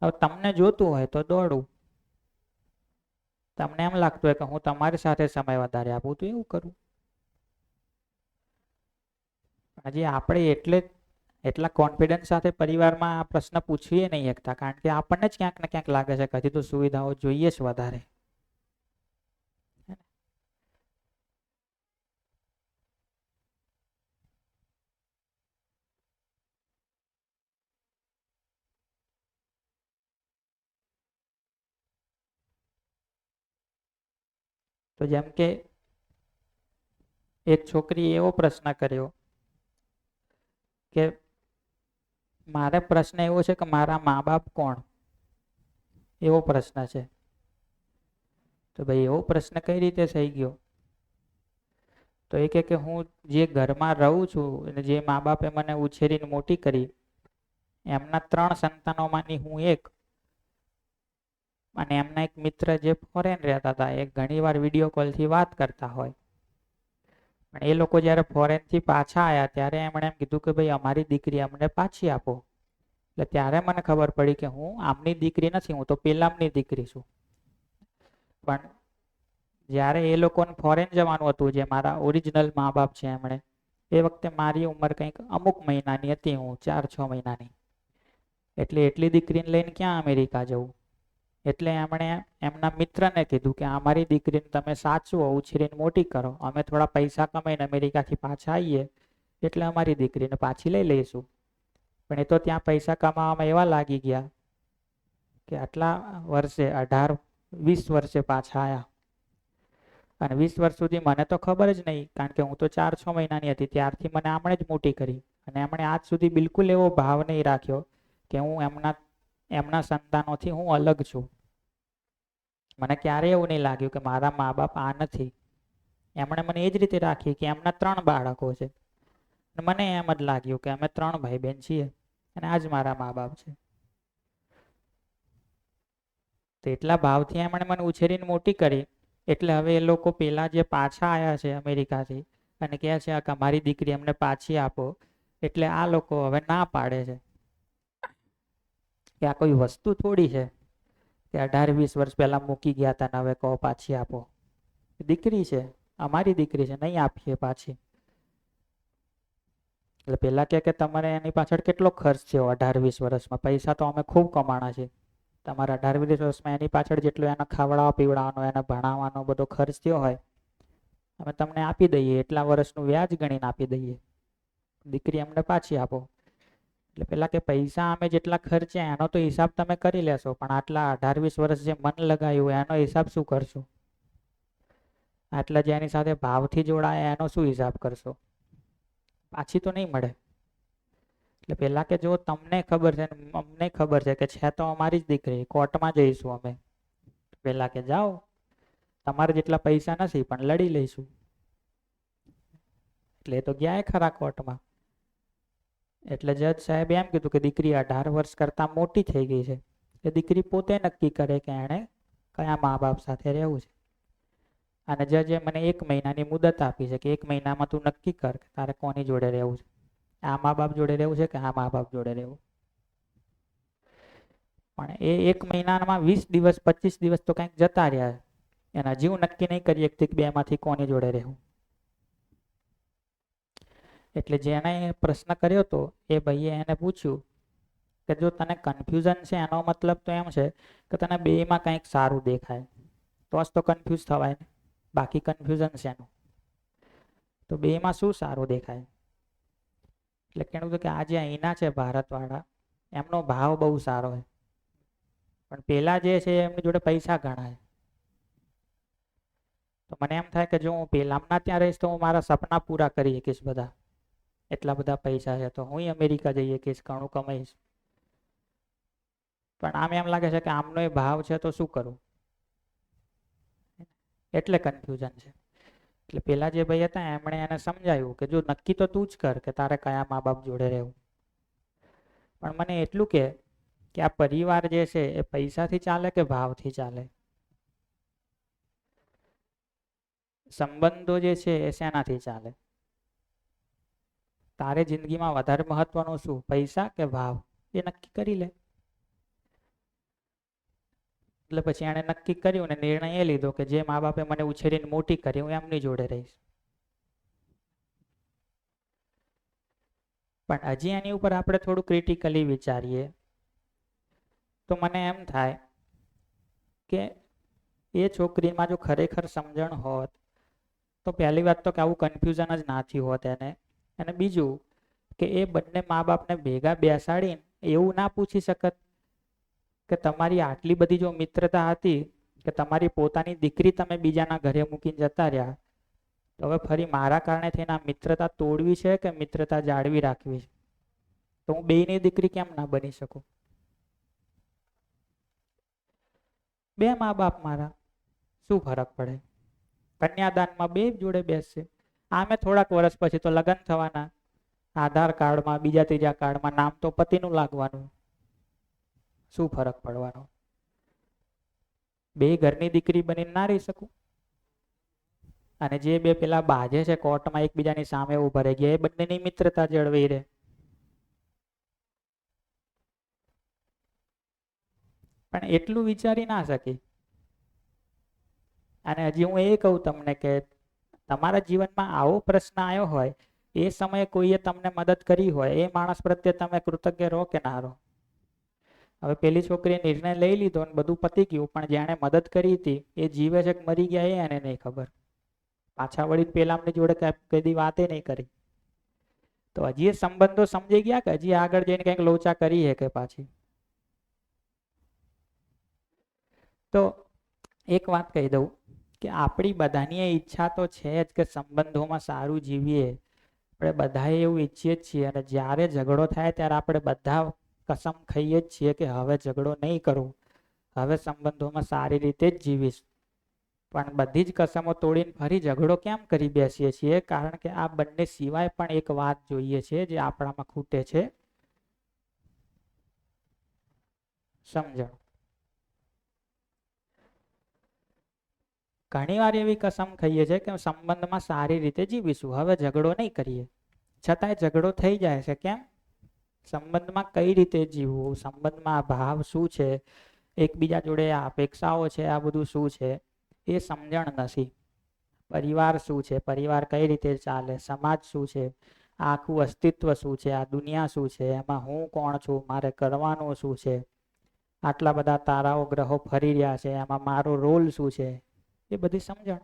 હવે તમને જોતું હોય તો દોડું. તમને એમ લાગતું હોય કે હું તમારી સાથે સમય વધારે આપું તો એવું કરું. હજી આપણે એટલા કોન્ફિડન્સ સાથે પરિવારમાં આ પ્રશ્ન પૂછીએ નહીં શકતા, કારણ કે આપણને જ ક્યાંક ને ક્યાંક લાગે છે કે હજી તો સુવિધાઓ જોઈએ છે વધારે. તો જેમ કે એક છોકરીએ એવો પ્રશ્ન કર્યો કે મારે પ્રશ્ન એવો છે કે મારા મા બાપ કોણ, એવો પ્રશ્ન છે. તો ભાઈ એવો પ્રશ્ન કઈ રીતે થઈ ગયો? તો એ કહે કે હું જે ઘરમાં રહું છું અને જે મા બાપે મને ઉછેરીને મોટી કરી એમના 3 સંતાનોમાંની હું એક, અને એમના એક મિત્ર જે ફોરેન રહેતા હતા એ ઘણીવાર વિડીયો કોલથી વાત કરતા હોય. પણ એ લોકો જ્યારે ફોરેનથી પાછા આવ્યા ત્યારે એમણે એમ કીધું કે ભાઈ અમારી દીકરી અમને પાછી આપો. એટલે ત્યારે મને ખબર પડી કે હું આમની દીકરી નથી, હું તો પેલામની દીકરી છું. પણ જ્યારે એ લોકોને ફોરેન જવાનું હતું, જે મારા ઓરિજિનલ મા બાપ છે એમણે, એ વખતે મારી ઉંમર કંઈક અમુક મહિનાની હતી, હું 4-6 મહિનાની. એટલે એટલી દીકરીને લઈને ક્યાં અમેરિકા જવું? એટલે એમણે એમના મિત્રને કીધું કે અમારી દીકરીને તમે સાચવો, ઉછેરીને મોટી કરો, અમે થોડા પૈસા કમાઈને અમેરિકાથી પાછા આવીએ એટલે અમારી દીકરીને પાછી લઈ લઈશું. પણ એ તો ત્યાં પૈસા કમાવામાં એવા લાગી ગયા કે આટલા વર્ષે 18-20 વર્ષે પાછા આવ્યા. અને 20 વર્ષ સુધી મને તો ખબર જ નહીં, કારણ કે હું તો 4-6 મહિનાની હતી ત્યારથી મને આમણે જ મોટી કરી. અને એમણે આજ સુધી બિલકુલ એવો ભાવ નહીં રાખ્યો કે હું એમના સંતાનોથી હું અલગ છું. મને ક્યારેય એવું નહીં લાગ્યું કે મારા મા બાપ આ નથી. એમણે મને એ જ રીતે રાખી કે એમના 3 બાળકો છે. અને મને એમ જ લાગ્યું કે અમે 3 ભાઈ બહેન છીએ અને આ જ મારા મા બાપ છે. તો એટલા ભાવથી એમણે મને ઉછેરીને મોટી કરી. એટલે હવે એ લોકો પેલા જે પાછા આવ્યા છે અમેરિકાથી અને કહે છે કે અમારી દીકરી અમને પાછી આપો, એટલે આ લોકો હવે ના પાડે છે કે આ કોઈ વસ્તુ થોડી છે કે 18-20 વર્ષ પહેલા મૂકી ગયા હતા ને હવે કહો પાછી આપો. દીકરી છે, અમારી દીકરી છે, નહીં આપીએ પાછી. એટલે પેલા કે તમારે એની પાછળ કેટલો ખર્ચ થયો 18-20 વર્ષમાં? પૈસા તો અમે ખૂબ કમાણા છે. તમારા 18-20 વર્ષમાં એની પાછળ જેટલો એનો ખાવડાવવા પીવડાવવાનો, એને ભણાવવાનો બધો ખર્ચ થયો હોય, અમે તમને આપી દઈએ, એટલા વર્ષનું વ્યાજ ગણીને આપી દઈએ, દીકરી અમને પાછી આપો. એટલે પેલા કે પૈસા અમે જેટલા ખર્ચ્યા એનો તો હિસાબ તમે કરી લેશો, પણ આટલા 18-20 વર્ષ જે મન લગાવ્યું એનો હિસાબ શું કરશો? આટલા જે એની સાથે ભાવથી જોડાયા એનો શું હિસાબ કરશો? પાછી તો નહીં મળે. એટલે પેલા કે જો તમને ખબર છે ને અમને ખબર છે કે છે તો અમારી જ દીકરી, કોર્ટમાં જઈશું અમે. પેલા કે જાઓ, તમારે જેટલા પૈસા નથી પણ લડી લઈશું. એટલે એ તો ગયા ખરા કોર્ટમાં. એટલે જજ સાહેબ એમ કીધું કે દીકરી 18 વર્ષ કરતા મોટી થઈ ગઈ છે, એ દીકરી પોતે નક્કી કરે કે એણે કયા મા બાપ સાથે રહેવું છે. અને જજે મને 1 મહિનાની મુદત આપી છે કે 1 મહિનામાં તું નક્કી કર કે તારે કોની જોડે રહેવું છે, આ મા બાપ જોડે રહેવું છે કે આ મા બાપ જોડે રહેવું. પણ એ 1 મહિનામાં 20 દિવસ 25 દિવસ તો કંઈક જતા રહ્યા, એના જીવ નક્કી નહીં કરી શકતી કે બેમાંથી કોની જોડે રહેવું. એટલે જેને પ્રશ્ન કર્યો હતો એ ભાઈએ એને પૂછ્યું કે જો તને કન્ફ્યુઝન છે એનો મતલબ તો એમ છે કે તને બેમાં કંઈક સારું દેખાય, તો જ તો કન્ફ્યુઝ થવાય ને, બાકી કન્ફ્યુઝન છે એનું. તો બેમાં શું સારું દેખાય? એટલે કહેવું કે આ જે અહીંના છે ભારતવાળા, એમનો ભાવ બહુ સારો છે, પણ પેલા જે છે એમની જોડે પૈસા ઘણા છે. તો મને એમ થાય કે જો હું પેલામના ત્યાં રહીશ તો હું મારા સપના પૂરા કરી શકીશ બધા, એટલા બધા પૈસા છે તો હું અમેરિકા જઈ શકીશ, ઘણું કમાઈશ. પણ આમ એમ લાગે છે કે આમનો એ ભાવ છે તો શું કરું, એટલે કન્ફ્યુઝન છે. એટલે પેલા જે ભાઈ હતા એમણે એને સમજાવ્યું કે જો નક્કી તો તું જ કર કે તારે કયા મા બાપ જોડે રહેવું, પણ મને એટલું કે આ પરિવાર જે છે એ પૈસાથી ચાલે કે ભાવથી ચાલે? સંબંધો જે છે એ શેનાથી ચાલે? તારે જિંદગીમાં વધારે મહત્વનું શું, પૈસા કે ભાવ? એ નક્કી કરી લે. એટલે પછી એણે નક્કી કર્યું ને નિર્ણય એ લીધો કે જે મા બાપે મને ઉછેરીને મોટી કરી હું એમની જોડે રહીશ. પણ હજી એની ઉપર આપણે થોડું ક્રિટિકલી વિચારીએ તો મને એમ થાય કે એ છોકરીમાં જો ખરેખર સમજણ હોત તો પહેલી વાત તો કે આવું કન્ફ્યુઝન જ ના થયું હોત એને. અને બીજું કે એ બંને મા બાપને ભેગા બેસાડીને એવું ના પૂછી શકત કે તમારી આટલી બધી જો મિત્રતા હતી કે તમારી પોતાની દીકરી તમે બીજાના ઘરે મૂકીને જતા રહ્યા, તો હવે ફરી મારા કારણે થઈને આ મિત્રતા તોડવી છે કે મિત્રતા જાળવી રાખવી છે? તો હું બેયની દીકરી કેમ ના બની શકું? 2 મા બાપ મારા, શું ફરક પડે? કન્યાદાનમાં 2 જોડે બેસશે. આમે થોડાક વર્ષ પછી તો લગ્ન થવાના, આધાર કાર્ડમાં બીજા ત્રીજા કાર્ડમાં નામ તો પતિનું લાગવાનું, શું ફરક પડવાનો? બે ઘરની દીકરી બનીને ના રહી શકું? અને જે બે પેલા બાજે છે કોર્ટમાં એકબીજાની સામે ઉભા રહી ગયા, એ બંનેની મિત્રતા જળવાઈ રહે. પણ એટલું વિચારી ના શકી. અને હજી હું એ કહું તમને કે તમારા જીવનમાં આવો પ્રશ્ન આવ્યો હોય, એ સમયે કોઈએ તમને મદદ કરી હોય, એ માણસ પ્રત્યે તમે કૃતજ્ઞ રહો કે ના રહો? હવે પેલી છોકરીએ નિર્ણય લઈ લીધો અને બધું પતી ગયું, પણ જેણે મદદ કરી હતી એ જીવે છે કે મરી ગયા એ એને નહીં ખબર. પાછા વળી પેલામની જોડે કદી વાતે નહીં કરી. તો હજી એ સંબંધો સમજી ગયા કે હજી આગળ જઈને કંઈક લોચા કરી છે કે પાછી? તો એક વાત કહી દઉં કે આપણી બધાની એ ઈચ્છા તો છે જ કે સંબંધોમાં સારું જીવીએ. આપણે બધા એવું ઈચ્છીએ જ છીએ, અને જ્યારે ઝઘડો થાય ત્યારે આપણે બધા કસમ ખાઈએ જ છીએ કે હવે ઝઘડો નહીં કરું, હવે સંબંધોમાં સારી રીતે જ જીવીશ. પણ બધી જ કસમો તોડીને ફરી ઝઘડો કેમ કરી બેસીએ છીએ? કારણ કે આ બંને સિવાય પણ એક વાત જોઈએ છે જે આપણામાં ખૂટે છે, સમજણ. ઘણીવાર એવી કસમ ખાઈએ છે કે સંબંધમાં સારી રીતે જીવીશું, હવે ઝઘડો નહીં કરીએ, છતાંય ઝઘડો થઈ જાય છે. કેમ? સંબંધમાં કઈ રીતે જીવવું, સંબંધમાં ભાવ શું છે, એકબીજા જોડે અપેક્ષાઓ છે, આ બધું શું છે એ સમજણ નથી. પરિવાર શું છે, પરિવાર કઈ રીતે ચાલે, સમાજ શું છે, આખું અસ્તિત્વ શું છે, આ દુનિયા શું છે, એમાં હું કોણ છું, મારે કરવાનું શું છે, આટલા બધા તારાઓ ગ્રહો ફરી રહ્યા છે, એમાં મારો રોલ શું છે, એ બધી સમજણ.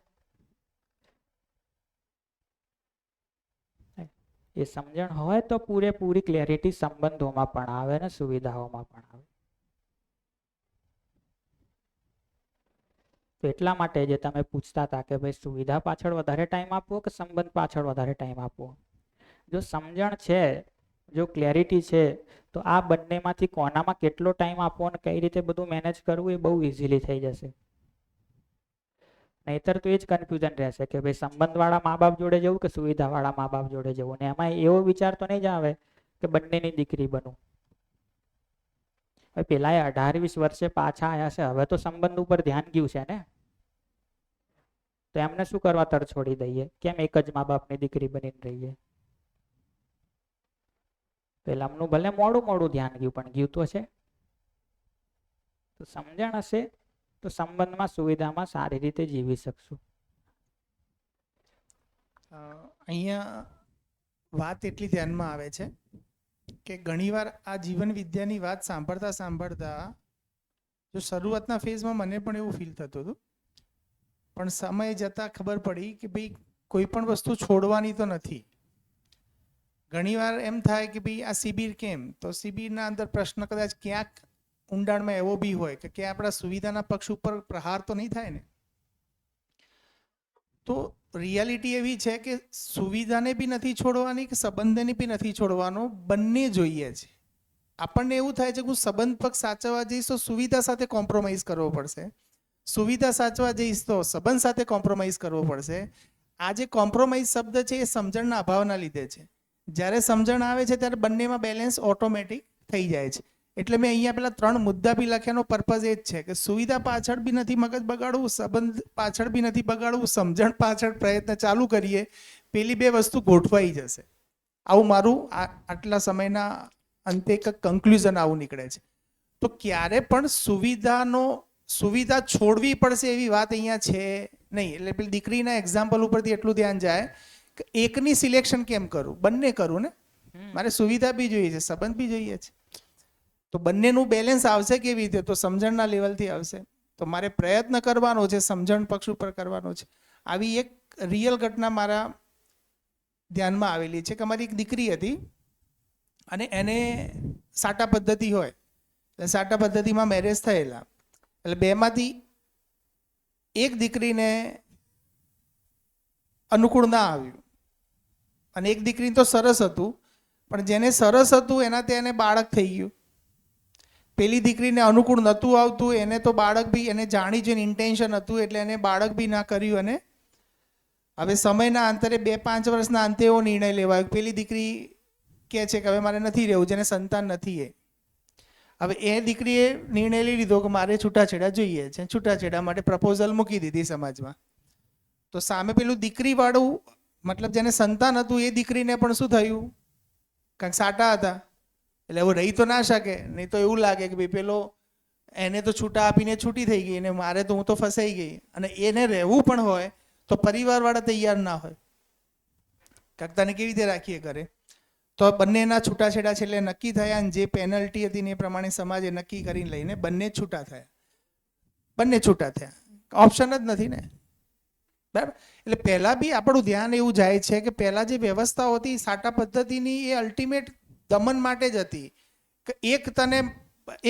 એ સમજણ હોય તો પૂરેપૂરી ક્લેરિટી સંબંધોમાં પણ આવે ને સુવિધાઓમાં પણ આવે. તો એટલા માટે જે તમે પૂછતા હતા કે ભાઈ સુવિધા પાછળ વધારે ટાઈમ આપવો કે સંબંધ પાછળ વધારે ટાઈમ આપવો, જો સમજણ છે, જો ક્લેરિટી છે, તો આ બંનેમાંથી કોનામાં કેટલો ટાઈમ આપવો અને કઈ રીતે બધું મેનેજ કરવું એ બહુ ઇઝીલી થઈ જશે. નહીતર તો એ જ કન્ફ્યુઝન રહેશે કે ભાઈ સંબંધવાળા મા બાપ જોડે જવું કે સુવિધાવાળા મા બાપ જોડે જવું, ને એમાં એવો વિચાર તો નહીં જ આવે કે બંનેની દીકરી બનવું. હવે પેલા 18-20 વર્ષે પાછા આવ્યા છે, હવે તો સંબંધ ઉપર ધ્યાન ગયું છે ને, તો એમને શું કરવા તર છોડી દઈએ? કેમ એક જ મા બાપની દીકરી બનીને રહીએ? પેલામનું ભલે મોડું ધ્યાન ગયું, પણ ગયું તો છે. તો સમજણ હશે તો સંબંધમાં સુવિધામાં સારી રીતે જીવી શકશું. અહીંયા વાત એટલી ધ્યાનમાં આવે છે કે ઘણીવાર આ જીવન વિદ્યાની વાત સાંભળતા સાંભળતા જો શરૂઆતના ફેઝમાં મને પણ એવું ફીલ થતું હતું, પણ સમય જતાં ખબર પડી કે ભાઈ કોઈ પણ વસ્તુ છોડવાની તો નથી. ઘણીવાર એમ થાય કે ભાઈ આ શિબિર કેમ, તો શિબિરના અંદર પ્રશ્ન કદાચ ક્યાંક ઊંડાણમાં એવો બી હોય કે ક્યાં આપણા સુવિધાના પક્ષ ઉપર પ્રહાર તો નહીં થાય ને. તો રિયાલિટી એવી છે કે સુવિધાને બી નથી છોડવાની કે સંબંધને બી નથી છોડવાનો, બંને જોઈએ છે. આપણને એવું થાય છે કે હું સંબંધ પક્ષ સાચવવા જઈશ તો સુવિધા સાથે કોમ્પ્રોમાઇઝ કરવો પડશે, સુવિધા સાચવા જઈશ તો સંબંધ સાથે કોમ્પ્રોમાઇઝ કરવો પડશે. આ જે કોમ્પ્રોમાઇઝ શબ્દ છે એ સમજણના અભાવના લીધે છે. જ્યારે સમજણ આવે છે ત્યારે બંનેમાં બેલેન્સ ઓટોમેટિક થઈ જાય છે. એટલે મેં અહીંયા પેલા 3 મુદ્દા બી લખ્યાનો પર્પઝ એ જ છે કે સુવિધા પાછળ બી નથી મગજ બગાડવું, સંબંધ પાછળ બી નથી બગાડવું, સમજણ પાછળ પ્રયત્ન ચાલુ કરીએ, પેલી 2 વસ્તુ ગોઠવાઈ જશે. આવું મારું આટલા સમયના અંતે એક કન્ક્લુઝન આવું નીકળે છે. તો ક્યારે પણ સુવિધા છોડવી પડશે એવી વાત અહીંયા છે નહીં. એટલે પેલી દીકરીના એક્ઝામ્પલ ઉપરથી એટલું ધ્યાન જાય કે એકની સિલેક્શન કેમ કરું, બંને કરું ને. મારે સુવિધા બી જોઈએ છે, સંબંધ બી જોઈએ છે, તો બંનેનું બેલેન્સ આવશે કેવી રીતે? તો સમજણના લેવલથી આવશે. તો મારે પ્રયત્ન કરવાનો છે, સમજણ પક્ષ ઉપર કરવાનો છે. આવી એક રિયલ ઘટના મારા ધ્યાનમાં આવેલી છે કે અમારી એક દીકરી હતી અને એને સાટા પદ્ધતિ હોય, એટલે સાટા પદ્ધતિમાં મેરેજ થયેલા, એટલે બેમાંથી એક દીકરીને અનુકૂળ ના આવ્યું અને એક દીકરી તો સરસ હતું, પણ જેને સરસ હતું એના તેને બાળક થઈ ગયું. પેલી દીકરીને અનુકૂળ નહોતું આવતું, એને તો બાળક બી એને જાણી જોઈને ઇન્ટેન્શન હતું એટલે એને બાળક બી ના કર્યું અને હવે સમયના અંતરે 2-5 વર્ષના અંતે એવો નિર્ણય લેવાયો. પેલી દીકરી કહે છે કે હવે મારે નથી રહેવું, જેને સંતાન નથી એ. હવે એ દીકરીએ નિર્ણય લઈ લીધો કે મારે છૂટાછેડા જોઈએ છે. છૂટાછેડા માટે પ્રપોઝલ મૂકી દીધી સમાજમાં. તો સામે પેલું દીકરીવાળું, મતલબ જેને સંતાન હતું એ દીકરીને પણ શું થયું, કાંઈક સાટા હતા એટલે એવું રહી તો ના શકે. નહીં તો એવું લાગે કે ભાઈ પેલો એને તો છૂટા આપીને છૂટી થઈ ગઈ, અને મારે તો હું તો ફસાઈ ગઈ. અને એને રહેવું પણ હોય તો પરિવારવાળા તૈયાર ના હોય. કાકતાને કેવી રીતે રાખીએ ઘરે? તો બંનેના છૂટાછેડા છેલ્લે નક્કી થયા, અને જે પેનલ્ટી હતી ને એ પ્રમાણે સમાજે નક્કી કરીને લઈને બંને છૂટા થયા. બંને છૂટા થયા, ઓપ્શન જ નથી ને. બરાબર. એટલે પહેલાં બી આપણું ધ્યાન એવું જાય છે કે પહેલાં જે વ્યવસ્થાઓ હતી સાટા પદ્ધતિની, એ અલ્ટિમેટ દમન માટે જ હતી કે એક તને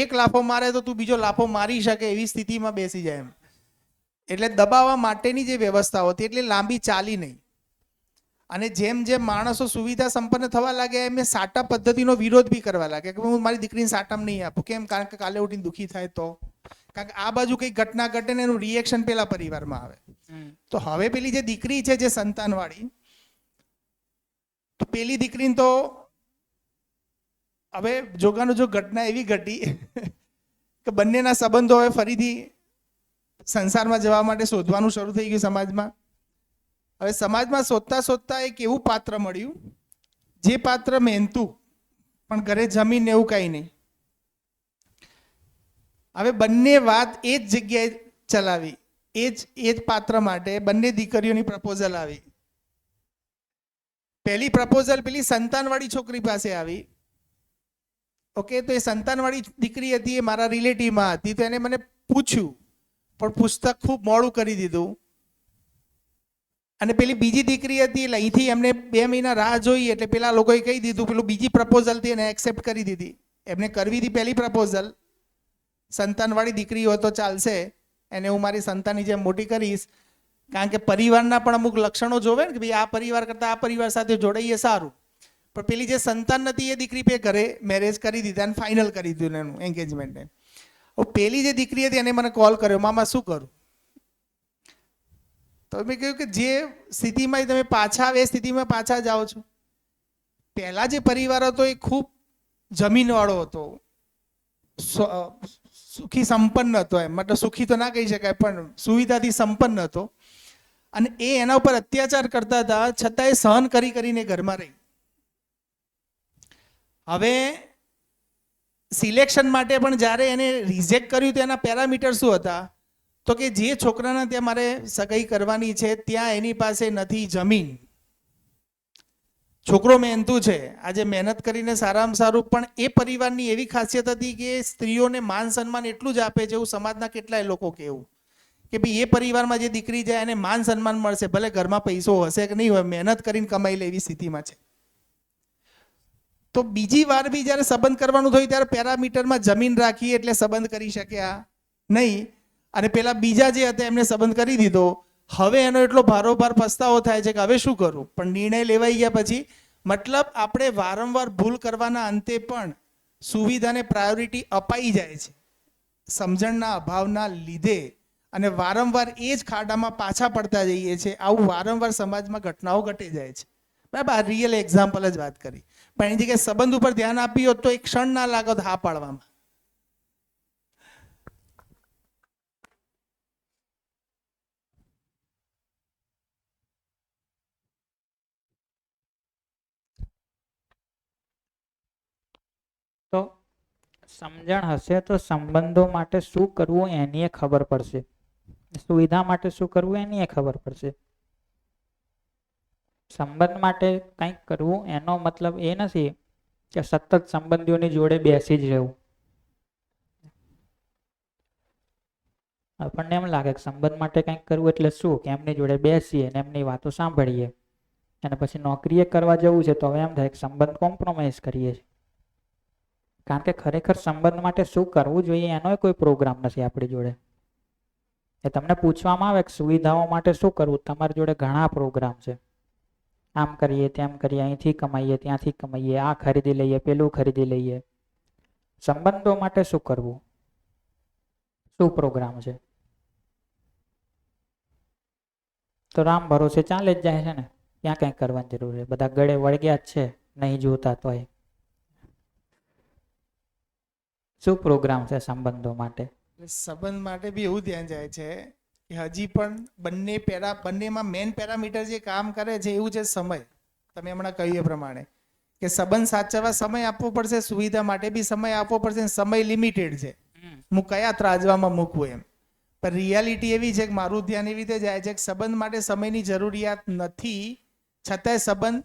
એક લાફો મારે તો તું બીજો લાફો મારી શકે એવી સ્થિતિમાં બેસી જાય એમ. એટલે દબાવવા માટેની જે વ્યવસ્થાઓ હતી એટલે લાંબી ચાલી નહીં. અને જેમ જેમ માણસો સુવિધા સંપન્ન થવા લાગ્યા એમ સાટા પદ્ધતિનો વિરોધ બી કરવા લાગ્યા કે હું મારી દીકરીને સાટામાં નહીં આપું. કેમ? કારણ કે કાલે ઉઠીને દુઃખી થાય તો, કારણ કે આ બાજુ કંઈક ઘટના ઘટે ને એનું રિએક્શન પેલા પરિવારમાં આવે. તો હવે પેલી જે દીકરી છે જે સંતાનવાળી, તો પેલી દીકરીને તો હવે જોગાનું જો ઘટના એવી ઘટી કે બંનેના સંબંધો હવે ફરીથી સંસારમાં જવા માટે શોધવાનું શરૂ થઈ ગયું સમાજમાં. હવે સમાજમાં શોધતા શોધતા એક એવું પાત્ર મળ્યું, જે પાત્ર મહેનતું પણ ઘરે જમીન એવું કાંઈ નહીં. હવે બંને વાત એ જ જગ્યાએ ચલાવી, એ જ પાત્ર માટે બંને દીકરીઓની પ્રપોઝલ આવી. પહેલી પ્રપોઝલ પેલી સંતાનવાળી છોકરી પાસે આવી. ઓકે, તો એ સંતાનવાળી દીકરી હતી, એ મારા રિલેટિવમાં હતી. તો એને મને પૂછ્યું, પણ પુસ્તક ખૂબ મોડું કરી દીધું. અને પેલી બીજી દીકરી હતી એટલે અહીંથી એમને 2 મહિના રાહ જોઈ, એટલે પેલા લોકોએ કહી દીધું પેલું બીજી પ્રપોઝલ હતી એને એક્સેપ્ટ કરી દીધી. એમને કરવી હતી પહેલી પ્રપોઝલ, સંતાનવાળી દીકરી હોય તો ચાલશે, એને હું મારી સંતાનની જેમ મોટી કરીશ. કારણ કે પરિવારના પણ અમુક લક્ષણો જોવે ને કે ભાઈ આ પરિવાર કરતાં આ પરિવાર સાથે જોડાઈએ સારું. પણ પેલી જે સંતાન નથી એ દીકરી પે ઘરે મેરેજ કરી દીધા અને ફાઇનલ કરી દીધું એનું એન્ગેજમેન્ટને. પેલી જે દીકરી હતી એને મને કોલ કર્યો, મામા શું કરું? તો મેં કહ્યું કે જે સ્થિતિમાં તમે પાછા આવે એ સ્થિતિમાં પાછા જાઓ છો. પહેલા જે પરિવાર હતો એ ખૂબ જમીનવાળો હતો, સુખી સંપન્ન હતો. એમ મતલબ સુખી તો ના કહી શકાય પણ સુવિધાથી સંપન્ન હતો. અને એ એના ઉપર અત્યાચાર કરતા હતા છતાં એ સહન કરી કરીને ઘરમાં રહી. હવે સિલેક્શન માટે પણ જ્યારે એને રિજેક્ટ કર્યું તો એના પેરામીટર શું હતા? તો કે જે છોકરાના ત્યાં મારે સગાઈ કરવાની છે ત્યાં એની પાસે નથી જમીન. છોકરો મહેનતું છે, આજે મહેનત કરીને સારામાં સારું, પણ એ પરિવારની એવી ખાસિયત હતી કે સ્ત્રીઓને માન સન્માન એટલું જ આપે છે એવું સમાજના કેટલાય લોકો કહેવું કે ભાઈ એ પરિવારમાં જે દીકરી જાય એને માન સન્માન મળશે, ભલે ઘરમાં પૈસો હશે કે નહીં હોય, મહેનત કરીને કમાઈ લે એવી સ્થિતિમાં છે. તો બીજી વાર બી જ્યારે સંબંધ કરવાનું થયું ત્યારે પેરામીટરમાં જમીન રાખી એટલે સંબંધ કરી શક્યા નહીં. અને પેલા બીજા જે હતા એમને સંબંધ કરી દીધો. હવે એનો એટલો ભારોભાર પસ્તાવો થાય છે કે હવે શું કરું? પણ નિર્ણય લેવાઈ ગયા પછી, મતલબ આપણે વારંવાર ભૂલ કરવાના અંતે પણ સુવિધાને પ્રાયોરિટી અપાઈ જાય છે સમજણના અભાવના લીધે, અને વારંવાર એ જ ખાડામાં પાછા પડતા જઈએ છીએ. આવું વારંવાર સમાજમાં ઘટનાઓ ઘટી જાય છે. બરાબર, આ રિયલ એક્ઝામ્પલ જ વાત કરી. પણ એની જગ્યાએ સંબંધ ઉપર ધ્યાન આપી હોત તો એક ક્ષણ ના લાગત હા પાડવામાં. તો સમજણ હશે તો સંબંધો માટે શું કરવું એની ખબર પડશે, સુવિધા માટે શું કરવું એની ખબર પડશે. સંબંધ માટે કંઈક કરવું એનો મતલબ એ નથી કે સતત સંબંધીઓની જોડે બેસી જ રહેવું. આપણને એમ લાગે કે સંબંધ માટે કંઈક કરવું એટલે શું, કે એમની જોડે બેસીએ ને એમની વાતો સાંભળીએ, અને પછી નોકરીએ કરવા જવું છે તો હવે એમ થાય કે સંબંધ કોમ્પ્રોમાઇઝ કરીએ છીએ. કારણ કે ખરેખર સંબંધ માટે શું કરવું જોઈએ એનો કોઈ પ્રોગ્રામ નથી આપણી જોડે. એ તમને પૂછવામાં આવે કે સુવિધાઓ માટે શું કરવું, તમારી જોડે ઘણા પ્રોગ્રામ છે. આમ કરીએ, તેમ કરીએ, અહીંથી કમાઈએ, ત્યાંથી કમાઈએ, આ ખરીદી લઈએ, પેલું ખરીદી લઈએ. સંબંધો માટે શું કરવું, શું પ્રોગ્રામ છે? તો રામ ભરોસે ચાલે જ જાય છે ને, ક્યાં કંઈ કરવાની જરૂર છે, બધા ગળે વળગ્યા જ છે નહીં જોતા તો. શું પ્રોગ્રામ છે સંબંધો માટે? એટલે સંબંધ માટે બી એવું ધ્યાન જાય છે કે હજી પણ બંનેમાં મેન પેરામીટર જે કામ કરે છે એવું છે સમય. તમે હમણાં કહ્યું એ પ્રમાણે કે સંબંધ સાચવવા સમય આપવો પડશે, સુવિધા માટે બી સમય આપવો પડશે, અને સમય લિમિટેડ છે. હું કયા ત્રાજવામાં મૂકવું એમ. પણ રિયાલિટી એવી છે કે મારું ધ્યાન એવી રીતે જાય છે કે સંબંધ માટે સમયની જરૂરિયાત નથી, છતાંય સંબંધ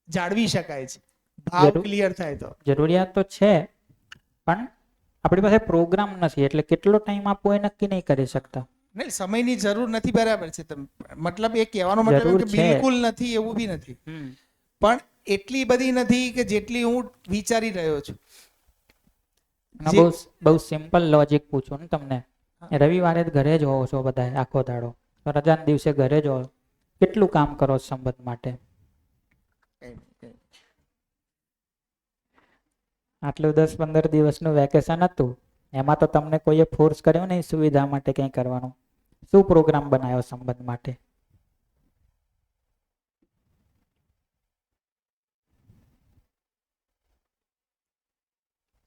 જાળવી શકાય છે, ભાવ જરૂર- ક્લિયર થાય તો. જરૂરિયાત તો છે, પણ આપણી પાસે પ્રોગ્રામ નથી એટલે કેટલો ટાઈમ આપવો એ નક્કી નહીં કરી શકતા. નહીં, સમયની જરૂર નથી, બરાબર છે. મતલબ એ કહેવાનો મતલબ જરૂર એમ કે છે. બિલકુલ નથી એવું બી નથી, પણ એટલી બધી નથી કે જેટલી હું વિચારી રહ્યો છું. ના, જે- બહુ સિમ્પલ લોજિક પૂછું ને તમને. રવિવારે જ ઘરે જ હોવો છો બધા આખો દાડો, તો રજાના દિવસે ઘરે જ હો, કેટલું કામ કરો છો સંબંધ માટે? આટલું 10-15 દિવસનું વેકેશન હતું, એમાં તો તમને કોઈએ ફોર્સ કર્યો નહીં સુવિધા માટે કંઈ કરવાનું. શું પ્રોગ્રામ બનાવ્યો સંબંધ માટે?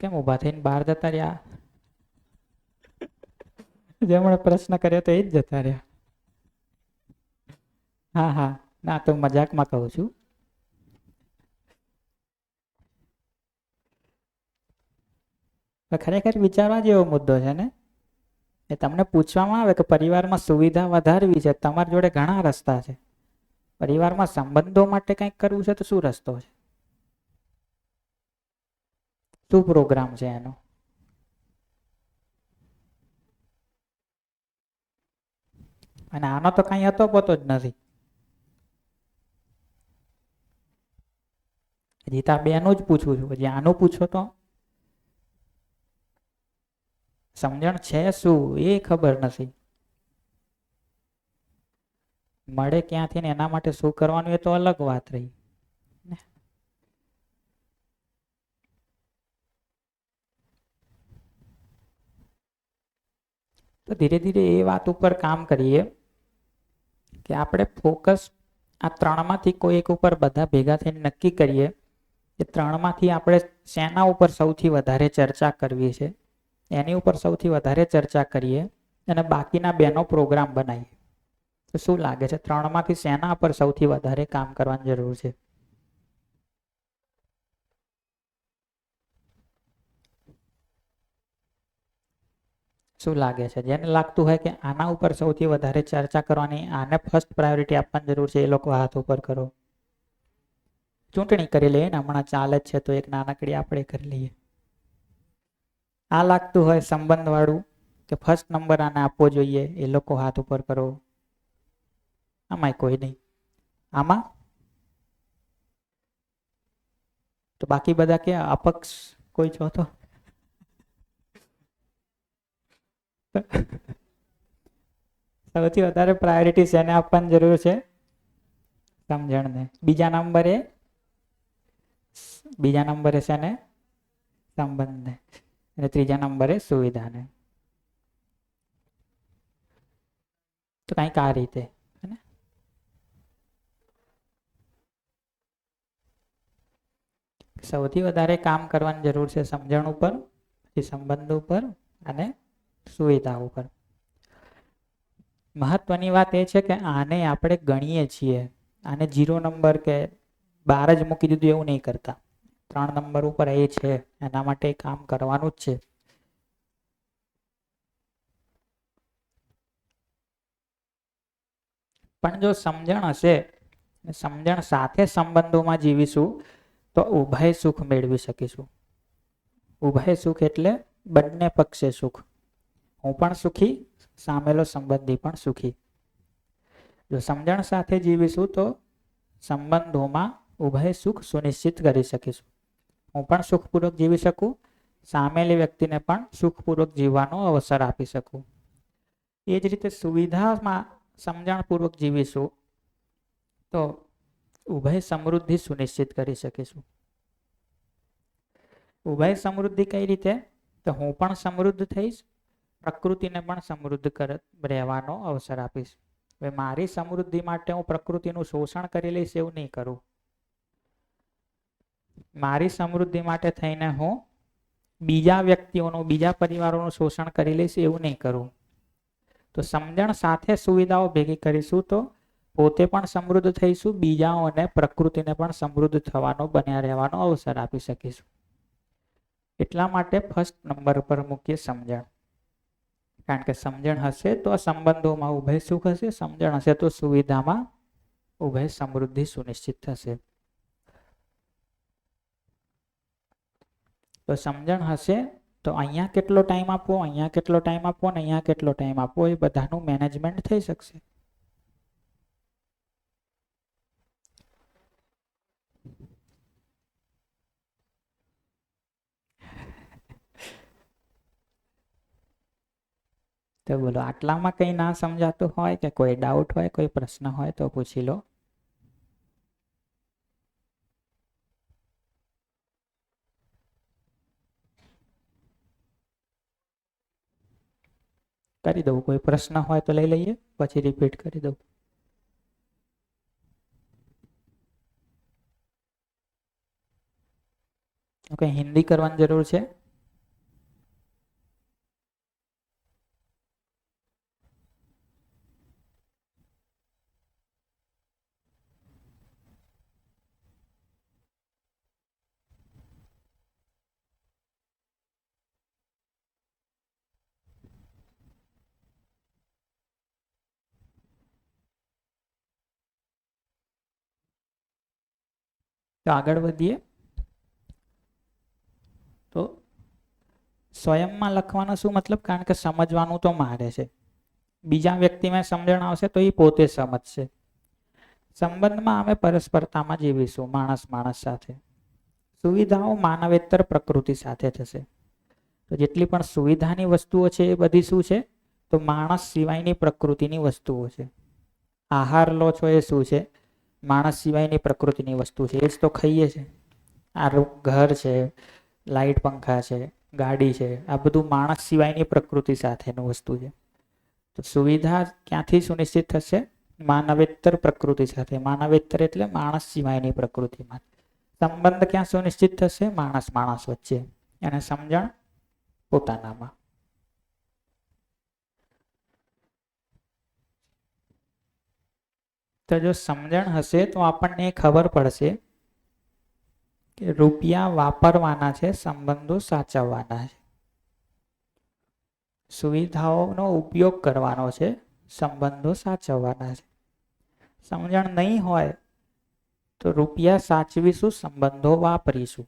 કેમ ઊભા થઈને બહાર જતા રહ્યા? જેમણે પ્રશ્ન કર્યો તો એ જ જતા રહ્યા. હા હા, ના તો મજાકમાં કહું છું. ખરેખર વિચારવા જેવો મુદ્દો છે ને. એ તમને પૂછવામાં આવે કે પરિવારમાં સુવિધા વધારવી છે, તમારી જોડે ઘણા રસ્તા છે. પરિવારમાં સંબંધો માટે કંઈક કરવું છે તો શું રસ્તો છે? શું પ્રોગ્રામ છે એનો? અને આનો તો કઈ હતો પોતો જ નથી. હજી તો આ બેનું જ પૂછું છું, હજી આનું પૂછો તો સમજણ છે શું એ ખબર નથી. મળે ક્યાંથી ને એના માટે શું કરવાનું એ તો અલગ વાત રહી. તો ધીરે ધીરે એ વાત ઉપર કામ કરીએ કે આપણે ફોકસ આ ત્રણમાંથી કોઈ એક ઉપર બધા ભેગા થઈને નક્કી કરીએ કે ત્રણમાંથી આપણે શેના ઉપર સૌથી વધારે ચર્ચા કરવી છે, એની ઉપર સૌથી વધારે ચર્ચા કરીએ અને બાકીના બેનો પ્રોગ્રામ બનાવીએ. તો શું લાગે છે ત્રણમાંથી શેના પર સૌથી વધારે કામ કરવાની જરૂર છે? શું લાગે છે? જેને લાગતું હોય કે આના ઉપર સૌથી વધારે ચર્ચા કરવાની, આને ફર્સ્ટ પ્રાયોરિટી આપવાની જરૂર છે, એ લોકો હાથ ઉપર કરો. ચૂંટણી કરી લઈએ ને, હમણાં ચાલે જ છે તો એક નાનકડી આપણે કરી લઈએ. આ લાગતું હોય સંબંધ વાળું કે ફર્સ્ટ નંબર આને આપવો જોઈએ, એ લોકો હાથ ઉપર કરો. આમાંય કોઈ નહીં. આમાં તો બાકી બધા કે અપક્ષ કોઈ છો તો સૌથી વધારે પ્રાયોરિટી શેને આપવાની જરૂર છે? સમજણને. બીજા નંબરે શેને? સંબંધને. અને ત્રીજા નંબરે સુવિધાને. તો કંઈક આ રીતે સૌથી વધારે કામ કરવાની જરૂર છે સમજણ ઉપર, પછી સંબંધ ઉપર અને સુવિધા ઉપર. મહત્વની વાત એ છે કે આને આપણે ગણીએ છીએ, આને 0 નંબર કે 12 જ મૂકી દીધું એવું નહીં કરતા. 3 નંબર ઉપર એ છે, એના માટે કામ કરવાનું જ છે. પણ જો સમજણ હશે, સમજણ સાથે સંબંધોમાં જીવીશું તો ઉભય સુખ મેળવી શકીશું. ઉભય સુખ એટલે બંને પક્ષે સુખ. હું પણ સુખી, સામેલો સંબંધી પણ સુખી. જો સમજણ સાથે જીવીશું તો સંબંધોમાં ઉભય સુખ સુનિશ્ચિત કરી શકીશું. હું પણ સુખપૂર્વક જીવી શકું, સામેલી વ્યક્તિને પણ સુખપૂર્વક જીવવાનો અવસર આપી શકું. એ જ રીતે સુવિધામાં સમજણપૂર્વક જીવીશું તો ઉભય સમૃદ્ધિ સુનિશ્ચિત કરી શકીશું. ઉભય સમૃદ્ધિ કઈ રીતે? તો હું પણ સમૃદ્ધ થઈશ, પ્રકૃતિને પણ સમૃદ્ધ રહેવાનો અવસર આપીશ. હવે મારી સમૃદ્ધિ માટે હું પ્રકૃતિનું શોષણ કરી લઈશ એવું નહીં કરું. મારી સમૃદ્ધિ માટે થઈને હું બીજા વ્યક્તિઓનું, બીજા પરિવારોનું શોષણ કરી લઈશ એવું નહીં કરું. તો સમજણ સાથે સુવિધાઓ ભેગી કરીશું તો પોતે પણ સમૃદ્ધ થઈશું, બીજાઓને, પ્રકૃતિને પણ સમૃદ્ધ થવાનો, બન્યા રહેવાનો અવસર આપી શકીશું. એટલા માટે ફર્સ્ટ નંબર પર મૂકીએ સમજણ. કારણ કે સમજણ હશે તો સંબંધોમાં ઉભય સુખ હશે, સમજણ હશે તો સુવિધામાં ઉભય સમૃદ્ધિ સુનિશ્ચિત થશે. તો સમજણ હશે તો અહીંયા કેટલો ટાઈમ આપવો, અહીંયા કેટલો ટાઈમ આપવો અને અહીંયા કેટલો ટાઈમ આપવો, એ બધાનું મેનેજમેન્ટ થઈ શકશે. તો બોલો, આટલામાં કંઈ ના સમજાતું હોય કે કોઈ ડાઉટ હોય, કોઈ પ્રશ્ન હોય તો પૂછી લો. કરી દઉં, કોઈ પ્રશ્ન હોય તો લઈ લઈએ, પછી રિપીટ કરી દઉં. ઓકે, હિન્દી કરવાની જરૂર છે? તો આગળ વધીએ. તો સ્વયંમાં લખવાનો શું મતલબ? કારણ કે સમજવાનું તો મારે છે, બીજા વ્યક્તિમાં સમજણ આવશે તો એ પોતે સમજશે. સંબંધમાં અમે પરસ્પરતામાં જીવીશું, માણસ માણસ સાથે. સુવિધાઓ માનવેતર પ્રકૃતિ સાથે થશે. તો જેટલી પણ સુવિધાની વસ્તુઓ છે એ બધી શું છે? તો માણસ સિવાયની પ્રકૃતિની વસ્તુઓ છે. આહાર લો છો એ શું છે? માણસ સિવાયની પ્રકૃતિની વસ્તુ છે, એ જ તો ખાઈએ છે. આ ઘર છે, લાઈટ પંખા છે, ગાડી છે, આ બધું માણસ સિવાયની પ્રકૃતિ સાથેનું વસ્તુ છે. તો સુવિધા ક્યાંથી સુનિશ્ચિત થશે? માનવેતર પ્રકૃતિ સાથે. માનવેતર એટલે માણસ સિવાયની પ્રકૃતિમાં. સંબંધ ક્યાં સુનિશ્ચિત થશે? માણસ માણસ વચ્ચે. અને સમજણ પોતાનામાં. તો જો સમજણ હશે તો આપણને ખબર પડશે કે રૂપિયા વાપરવાના છે, સંબંધો સાચવવાના છે. સુવિધાઓનો ઉપયોગ કરવાનો છે, સંબંધો સાચવવાના છે. સમજણ નહીં હોય તો રૂપિયા સાચવીશું, સંબંધો વાપરીશું.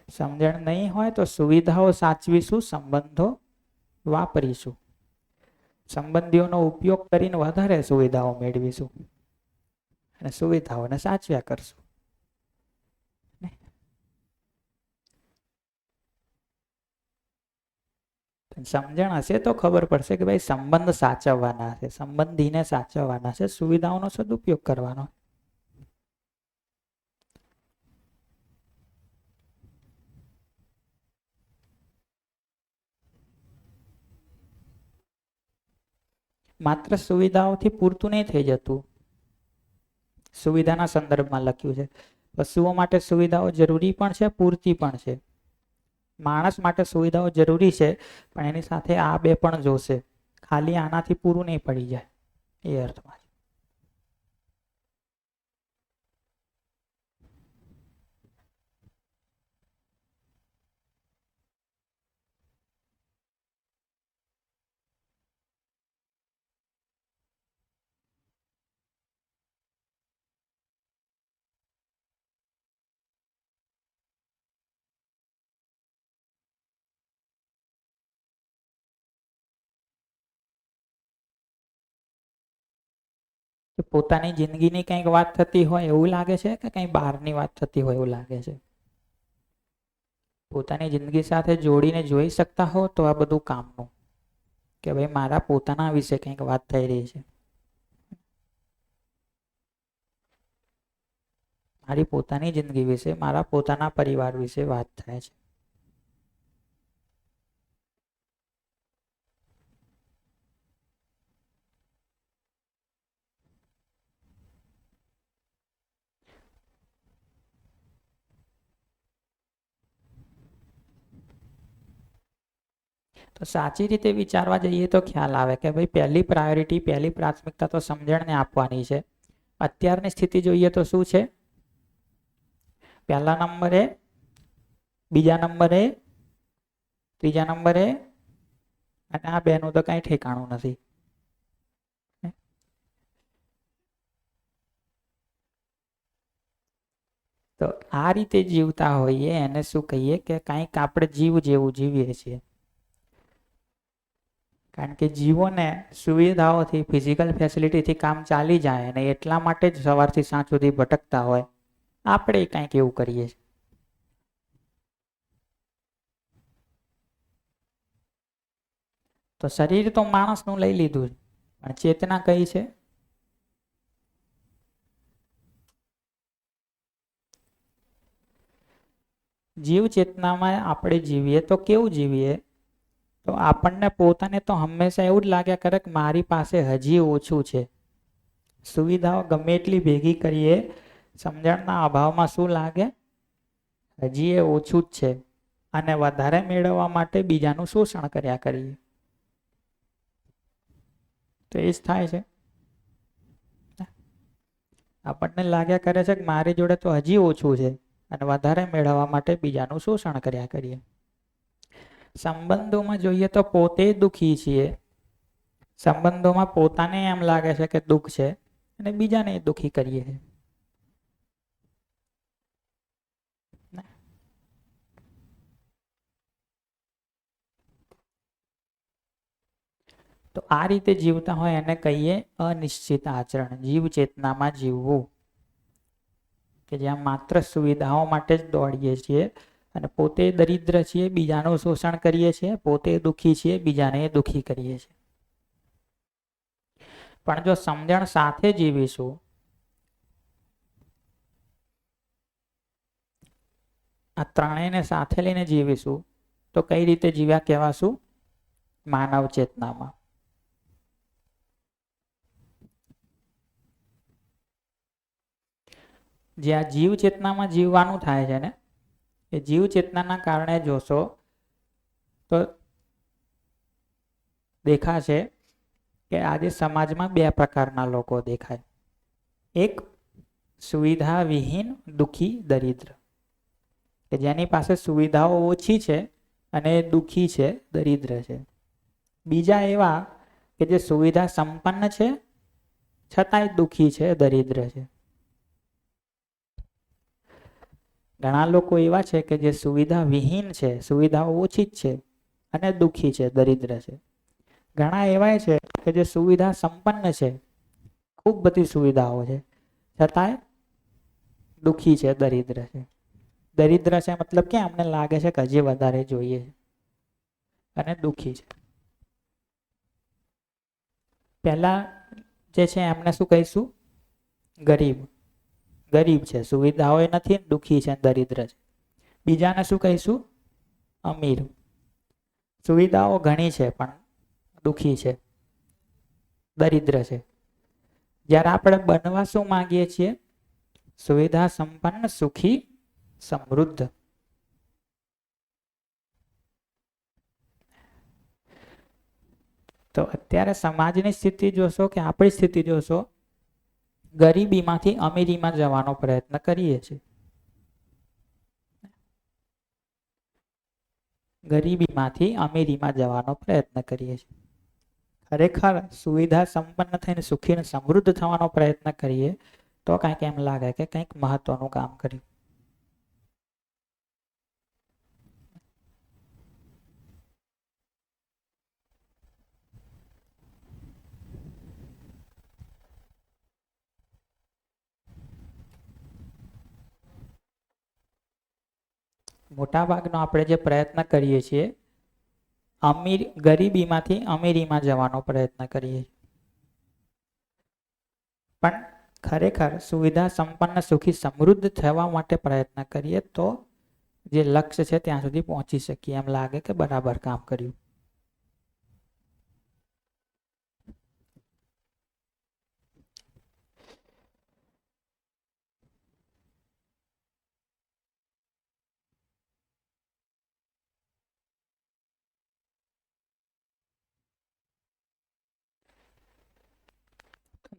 સમજણ નહીં હોય તો સુવિધાઓ સાચવીશું, સંબંધો વાપરીશું. સંબંધીઓનો ઉપયોગ કરીને વધારે સુવિધાઓ મેળવીશું અને સુવિધાઓને સાચવ્યા કરશું. સમજણ હશે તો ખબર પડશે કે ભાઈ સંબંધ સાચવવાના છે, સંબંધીને સાચવવાના છે, સુવિધાઓનો સદુપયોગ કરવાનો. માત્ર સુવિધાઓથી પૂરતું નહીં થઈ જતું. સુવિધાના સંદર્ભમાં લખ્યું છે. પશુઓ માટે સુવિધાઓ જરૂરી પણ છે, પૂરતી પણ છે. માણસ માટે સુવિધાઓ જરૂરી છે, પણ એની સાથે આ બે પણ જોશે. ખાલી આનાથી પૂરું નહીં પડી જાય, એ અર્થમાં. પોતાની જિંદગીની કંઈક વાત થતી હોય એવું લાગે છે કે કંઈ બહારની વાત થતી હોય એવું લાગે છે? પોતાની જિંદગી સાથે જોડીને જોઈ શકતા હો તો આ બધું કામનું, કે ભાઈ મારા પોતાના વિશે કંઈક વાત થઈ રહી છે, મારી પોતાની જિંદગી વિશે, મારા પોતાના પરિવાર વિશે વાત થાય છે. તો સાચી રીતે વિચારવા જઈએ તો ખ્યાલ આવે કે ભાઈ પહેલી પ્રાયોરિટી, પહેલી પ્રાથમિકતા તો સમજણને આપવાની છે. અત્યારની સ્થિતિ જોઈએ તો શું છે? પહેલા નંબરે, બીજા નંબરે, ત્રીજા નંબરે, અને આ બેનું તો કઈ ઠેકાણું નથી. તો આ રીતે જીવતા હોઈએ એને શું કહીએ કે કંઈક આપણે જીવ જેવું જીવીએ છીએ. કારણ કે જીવોને સુવિધાઓથી, ફિઝિકલ ફેસિલિટીથી કામ ચાલી જાય અને એટલા માટે જ સવારથી સાંજ સુધી ભટકતા હોય. આપણે કંઈક એવું કરીએ છીએ. તો શરીર તો માણસનું લઈ લીધું, પણ ચેતના કઈ છે? જીવ ચેતનામાં આપણે જીવીએ તો કેવું જીવીએ? તો આપણને પોતાને તો હંમેશા એવું જ લાગ્યા કરે કે મારી પાસે હજી ઓછું છે. સુવિધાઓ ગમે એટલી ભેગી કરીએ, સમજણના અભાવમાં શું લાગે? હજી એ ઓછું જ છે. અને વધારે મેળવવા માટે બીજાનું શોષણ કર્યા કરીએ. તો એ જ થાય છે. આપણને લાગ્યા કરે છે કે મારી જોડે તો હજી ઓછું છે અને વધારે મેળવવા માટે બીજાનું શોષણ કર્યા કરીએ. સંબંધોમાં જોઈએ તો પોતે દુઃખી છીએ. સંબંધોમાં પોતાને એમ લાગે છે કે દુઃખ છે અને બીજાને દુઃખી કરીએ છીએ. તો આ રીતે જીવતા હોય એને કહીએ અનિશ્ચિત આચરણ, જીવ ચેતનામાં જીવવું. કે જ્યાં માત્ર સુવિધાઓ માટે જ દોડીએ છીએ અને પોતે દરિદ્ર છીએ, બીજાનું શોષણ કરીએ છીએ, પોતે દુઃખી છીએ, બીજાને દુઃખી કરીએ છીએ. પણ જો સમજણ સાથે જીવીશું, આ ત્રણેયને સાથે લઈને જીવીશું તો કઈ રીતે જીવ્યા કહેવાશું? માનવ ચેતનામાં. જે આ જીવ ચેતનામાં જીવવાનું થાય છે ને, એ જીવ ચેતનાના કારણે જોશો તો દેખાશે કે આજે સમાજમાં બે પ્રકારના લોકો દેખાય. એક સુવિધા વિહીન દુઃખી દરિદ્ર, કે જેની પાસે સુવિધાઓ ઓછી છે અને દુઃખી છે, દરિદ્ર છે. બીજા એવા કે જે સુવિધા સંપન્ન છે છતાંય દુઃખી છે, દરિદ્ર છે. ઘણા લોકો એવા છે કે જે સુવિધા વિહીન છે, સુવિધાઓ ઓછી જ છે અને દુઃખી છે, દરિદ્ર છે. ઘણા એવા છે કે જે સુવિધા સંપન્ન છે, ખૂબ બધી સુવિધાઓ છે, છતાંય દુઃખી છે, દરિદ્ર છે. દરિદ્ર છે મતલબ કે અમને લાગે છે કે હજી વધારે જોઈએ છે અને દુઃખી છે. પહેલા જે છે એમને શું કહીશું? ગરીબ. ગરીબ છે, સુવિધાઓ નથી, દુઃખી છે, દરિદ્ર છે. બીજાને શું કહીશું? અમીર. સુવિધાઓ ઘણી છે પણ દુઃખી છે, દરિદ્ર છે. જ્યારે આપણે બનવા શું માંગીએ છીએ? સુવિધા સંપન્ન, સુખી, સમૃદ્ધ. તો અત્યારે સમાજની સ્થિતિ જોશો કે આપણી સ્થિતિ જોશો, ગરીબીમાંથી અમીરીમાં જવાનો પ્રયત્ન કરીએ છીએ. ગરીબીમાંથી અમીરીમાં જવાનો પ્રયત્ન કરીએ છીએ. ખરેખર સુવિધા સંપન્ન થઈને સુખી અને સમૃદ્ધ થવાનો પ્રયત્ન કરીએ તો કંઈક એમ લાગે કે કંઈક મહત્વનું કામ કર્યું. મોટા ભાગનો આપણે જે પ્રયત્ન કરીએ છીએ, ગરીબીમાંથી અમીરીમાં જવાનો પ્રયત્ન કરીએ. પણ ખરેખર સુવિધા સંપન્ન, સુખી, સમૃદ્ધ થવા માટે પ્રયત્ન કરીએ તો જે લક્ષ્ય છે ત્યાં સુધી પહોંચી શકીએ એમ લાગે કે બરાબર કામ કર્યું.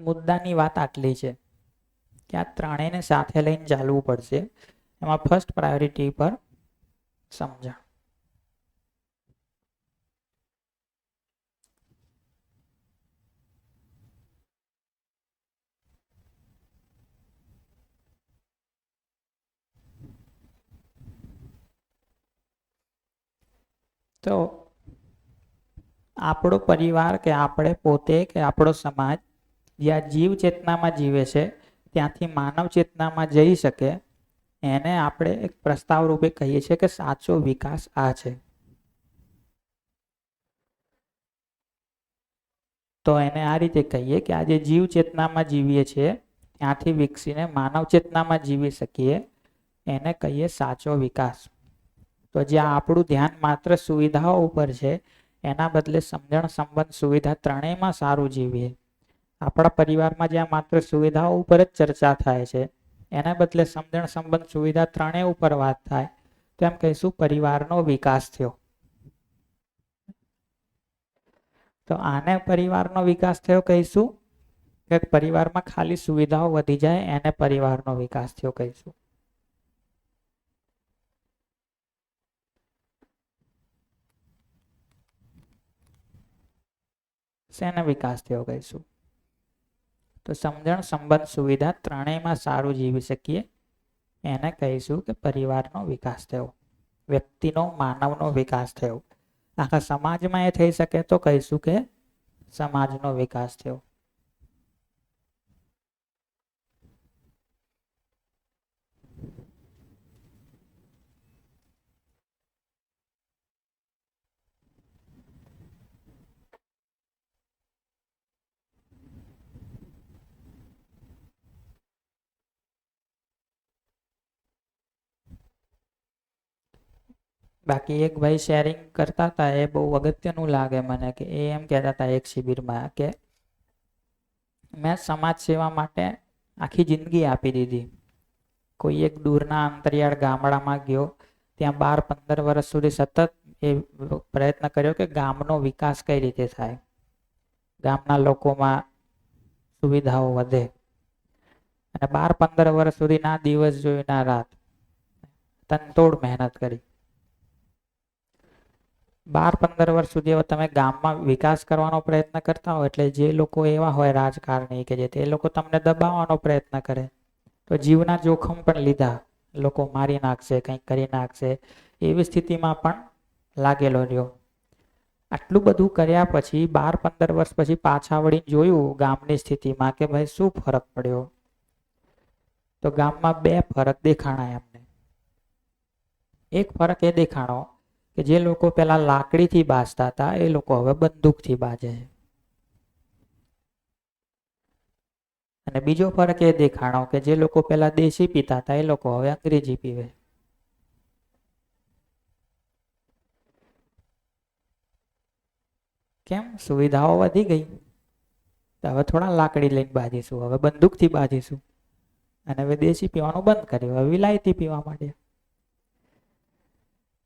મુદ્દાની વાત આટલી છે કે આ ત્રણેયને સાથે લઈને ચાલવું પડશે. એમાં ફર્સ્ટ પ્રાયોરિટી પર સમજણ. તો આપણો પરિવાર કે આપણે પોતે કે આપણો સમાજ જ્યાં જીવ ચેતનામાં જીવે છે ત્યાંથી માનવ ચેતનામાં જઈ શકે એને આપણે એક પ્રસ્તાવ રૂપે કહીએ છીએ કે સાચો વિકાસ આ છે. તો એને આ રીતે કહીએ કે આજે જીવ ચેતનામાં જીવીએ છીએ ત્યાંથી વિકસીને માનવ ચેતનામાં જીવી શકીએ એને કહીએ સાચો વિકાસ. તો જ્યાં આપણું ધ્યાન માત્ર સુવિધાઓ ઉપર છે એના બદલે સમજણ સંબંધ સુવિધા ત્રણેયમાં સારું જીવીએ. આપણા પરિવારમાં જ્યાં માત્ર સુવિધાઓ ઉપર જ ચર્ચા થાય છે એના બદલે સમજણ સંબંધ સુવિધા ત્રણેય ઉપર વાત થાય તો એમ કહીશું પરિવારનો વિકાસ થયો. તો આને પરિવારનો વિકાસ થયો કહીશું કે પરિવારમાં ખાલી સુવિધાઓ વધી જાય એને પરિવારનો વિકાસ થયો કહીશું. શેનો વિકાસ થયો કહીશું? તો સમજણ સંબંધ સુવિધા ત્રણેયમાં સારું જીવી શકીએ એને કહીશું કે પરિવારનો વિકાસ થયો, વ્યક્તિનો માનવનો વિકાસ થયો. આખા સમાજમાં એ થઈ શકે તો કહીશું કે સમાજનો વિકાસ થયો. બાકી એક ભાઈ શેરિંગ કરતા હતા એ બહુ અગત્યનું લાગે મને કે એ એમ કહેતા હતા એક શિબિરમાં કે મેં સમાજ સેવા માટે આખી જિંદગી આપી દીધી. કોઈ એક દૂરના અંતરિયાળ ગામડામાં ગયો, ત્યાં 12-15 વર્ષ સુધી સતત એ પ્રયત્ન કર્યો કે ગામનો વિકાસ કઈ રીતે થાય, ગામના લોકોમાં સુવિધાઓ વધે. અને 12-15 વર્ષ સુધી ના દિવસ જોઈ ના રાત તનતોડ મહેનત કરી. 12-15 વર્ષ સુધી હવે તમે ગામમાં વિકાસ કરવાનો પ્રયત્ન કરતા હો એટલે જે લોકો એવા હોય રાજકારણી કે જે તે લોકો તમને દબાવવાનો પ્રયત્ન કરે તો જીવના જોખમ પણ લીધા. લોકો મારી નાખશે, કંઈક કરી નાખશે, એવી સ્થિતિમાં પણ લાગેલો રહ્યો. આટલું બધું કર્યા પછી 12-15 વર્ષ પછી પાછા વળીને જોયું ગામની સ્થિતિમાં કે ભાઈ શું ફરક પડ્યો. તો ગામમાં 2 ફરક દેખાણા એમને. એક ફરક એ દેખાણો કે જે લોકો પેલા લાકડીથી બાજતા હતા એ લોકો હવે બંદૂકથી બાજે છે. અને બીજો ફરક એ દેખાણો કે જે લોકો પેલા દેશી પીતા હતા એ લોકો હવે અંગ્રેજી પીવે. કેમ? સુવિધાઓ વધી ગઈ તો હવે થોડા લાકડી લઈને બાજીશું, હવે બંદૂકથી બાજીશું. અને હવે દેશી પીવાનું બંધ કર્યું, હવે વિલાયતી પીવા માંડ્યા.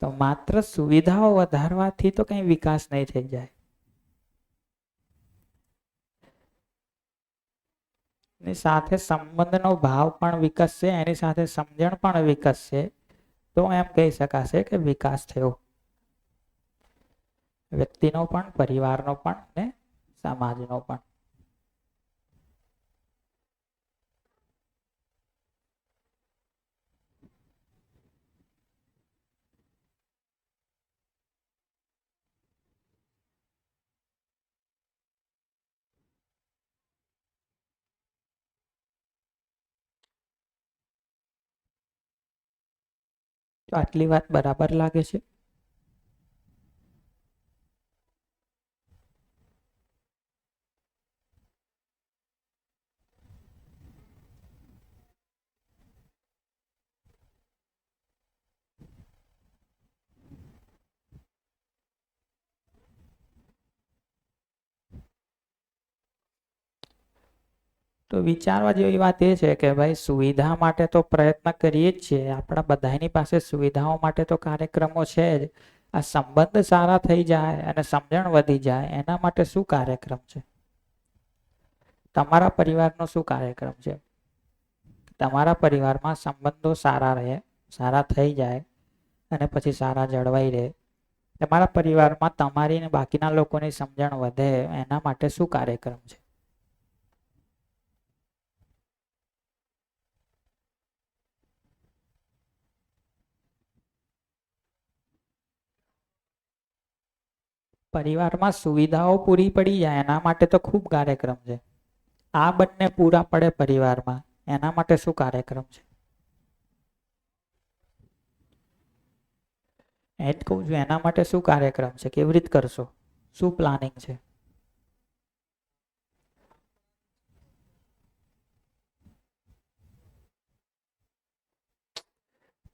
તો માત્ર સુવિધાઓ વધારવાથી તો કઈ વિકાસ નહીં થઈ જાય. એની સાથે સંબંધનો ભાવ પણ વિકસશે, એની સાથે સમજણ પણ વિકસશે તો એમ કહી શકાશે કે વિકાસ થયો, વ્યક્તિનો પણ, પરિવારનો પણ ને સમાજનો પણ. તો આટલી વાત બરાબર લાગે છે? તો વિચારવા જેવી વાત એ છે કે ભાઈ સુવિધા માટે તો પ્રયત્ન કરીએ જ છીએ, આપણા બધાની પાસે સુવિધાઓ માટે તો કાર્યક્રમો છે જ. આ સંબંધ સારા થઈ જાય અને સમજણ વધી જાય એના માટે શું કાર્યક્રમ છે? તમારા પરિવારનો શું કાર્યક્રમ છે? તમારા પરિવારમાં સંબંધો સારા રહે, સારા થઈ જાય અને પછી સારા જળવાઈ રહે, તમારા પરિવારમાં તમારી ને બાકીના લોકોની સમજણ વધે, એના માટે શું કાર્યક્રમ છે? પરિવારમાં સુવિધાઓ પૂરી પડી જાય એના માટે તો ખૂબ કાર્યક્રમ છે. આ બંને પૂરા પડે પરિવારમાં એના માટે શું કાર્યક્રમ છે? એ જ કહું છું, એના માટે શું કાર્યક્રમ છે? કેવી રીતે કરશો? શું પ્લાનિંગ છે?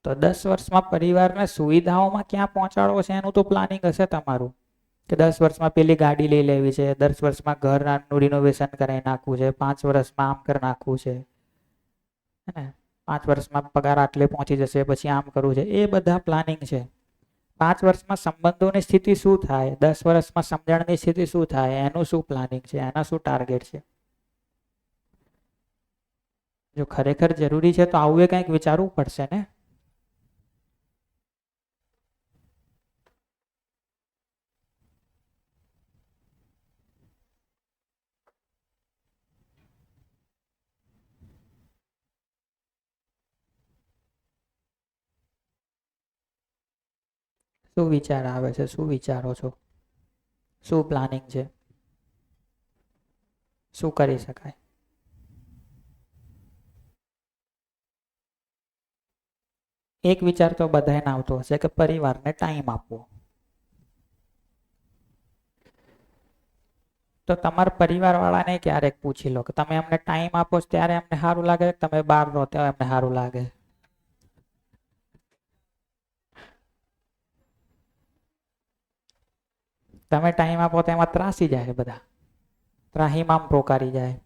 તો 10 વર્ષમાં પરિવારને સુવિધાઓમાં ક્યાં પહોંચાડવો છે એનું તો પ્લાનિંગ હશે તમારું, કે 10 વર્ષમાં પેલી ગાડી લઈ લેવી છે, 10 વર્ષમાં ઘરનું રિનોવેશન કરાવી નાખવું છે, 5 વર્ષમાં આમ કરી નાખવું છે, હે ને? 5 વર્ષમાં પગાર આટલે પહોંચી જશે, પછી આમ કરવું છે, એ બધા પ્લાનિંગ છે. 5 વર્ષમાં સંબંધોની સ્થિતિ શું થાય, 10 વર્ષમાં સમજણની સ્થિતિ શું થાય, એનું શું પ્લાનિંગ છે, એના શું ટાર્ગેટ છે? જો ખરેખર જરૂરી છે તો આવું કંઈક વિચારવું પડશે ને. શું વિચાર આવે છે? શું વિચારો છો? શું પ્લાનિંગ છે? શું કરી શકાય? એક વિચાર તો બધાને આવતો હશે કે પરિવારને ટાઈમ આપવો. તો તમારા પરિવાર વાળાને ક્યારેક પૂછી લો કે તમે અમને ટાઈમ આપો છો ત્યારે અમને સારું લાગે, તમે બહાર રહો ત્યારે અમને સારું લાગે? તમે ટાઈમ આપો તો એમાં ત્રાસી જાય, બધા ત્રાહીમામ પોકારી જાય.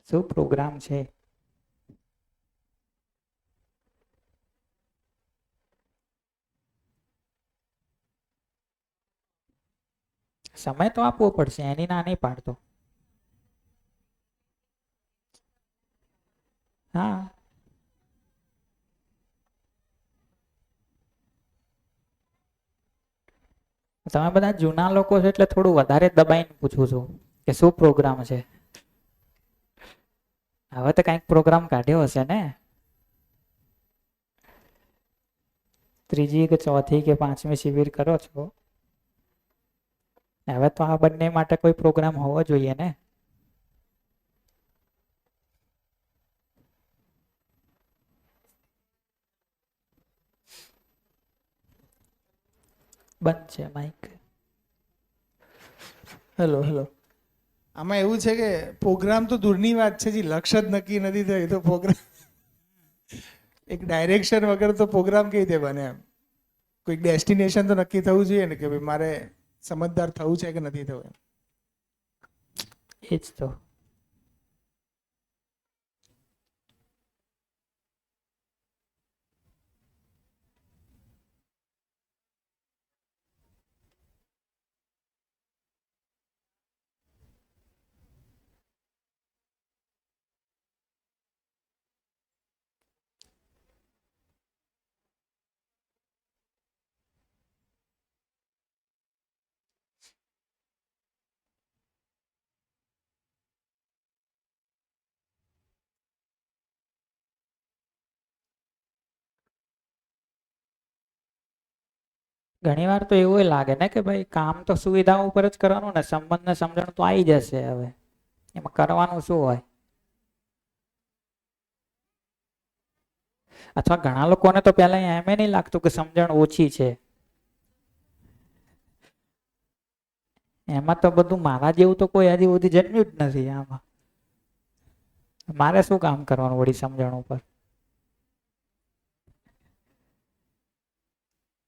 શું પ્રોગ્રામ છે? સમય તો આપવો પડશે, એની ના નહીં પાડતો. હા, તમે બધા જૂના લોકો છો એટલે થોડું વધારે દબાઈને પૂછું છું કે શું પ્રોગ્રામ છે. હવે તો કંઈક પ્રોગ્રામ કાઢ્યો હશે ને? ત્રીજી કે ચોથી કે 5મી શિબિર કરો છો, હવે તો આ બંને માટે કોઈ પ્રોગ્રામ હોવો જોઈએ ને. બંધ છે માઈક. Hello hello. આમાં એવું છે કે પ્રોગ્રામ તો દૂરની વાત છે, જે લક્ષ્ય જ નક્કી નથી થયું તો પ્રોગ્રામ એક ડાયરેક્શન વગર તો પ્રોગ્રામ કેવી રીતે બને? એમ કોઈક ડેસ્ટિનેશન તો નક્કી થવું જોઈએ ને કે ભાઈ મારે સમજદાર થવું છે કે નથી થવું. એ જ તો. ઘણી વાર તો એવું લાગે ને કે ભાઈ કામ તો સુવિધાઓ ઉપર જ કરવાનું ને, સંબંધ ને સમજણ તો આવી જશે, હવે એમાં કરવાનું શું હોય? અથવા ઘણા લોકોને તો પહેલા એમ નહીં લાગતું કે સમજણ ઓછી છે, એમાં તો બધું મારા જેવું તો કોઈ હજી સુધી જન્મ્યું જ નથી. આમાં મારે શું કામ કરવાનું વળી સમજણ ઉપર?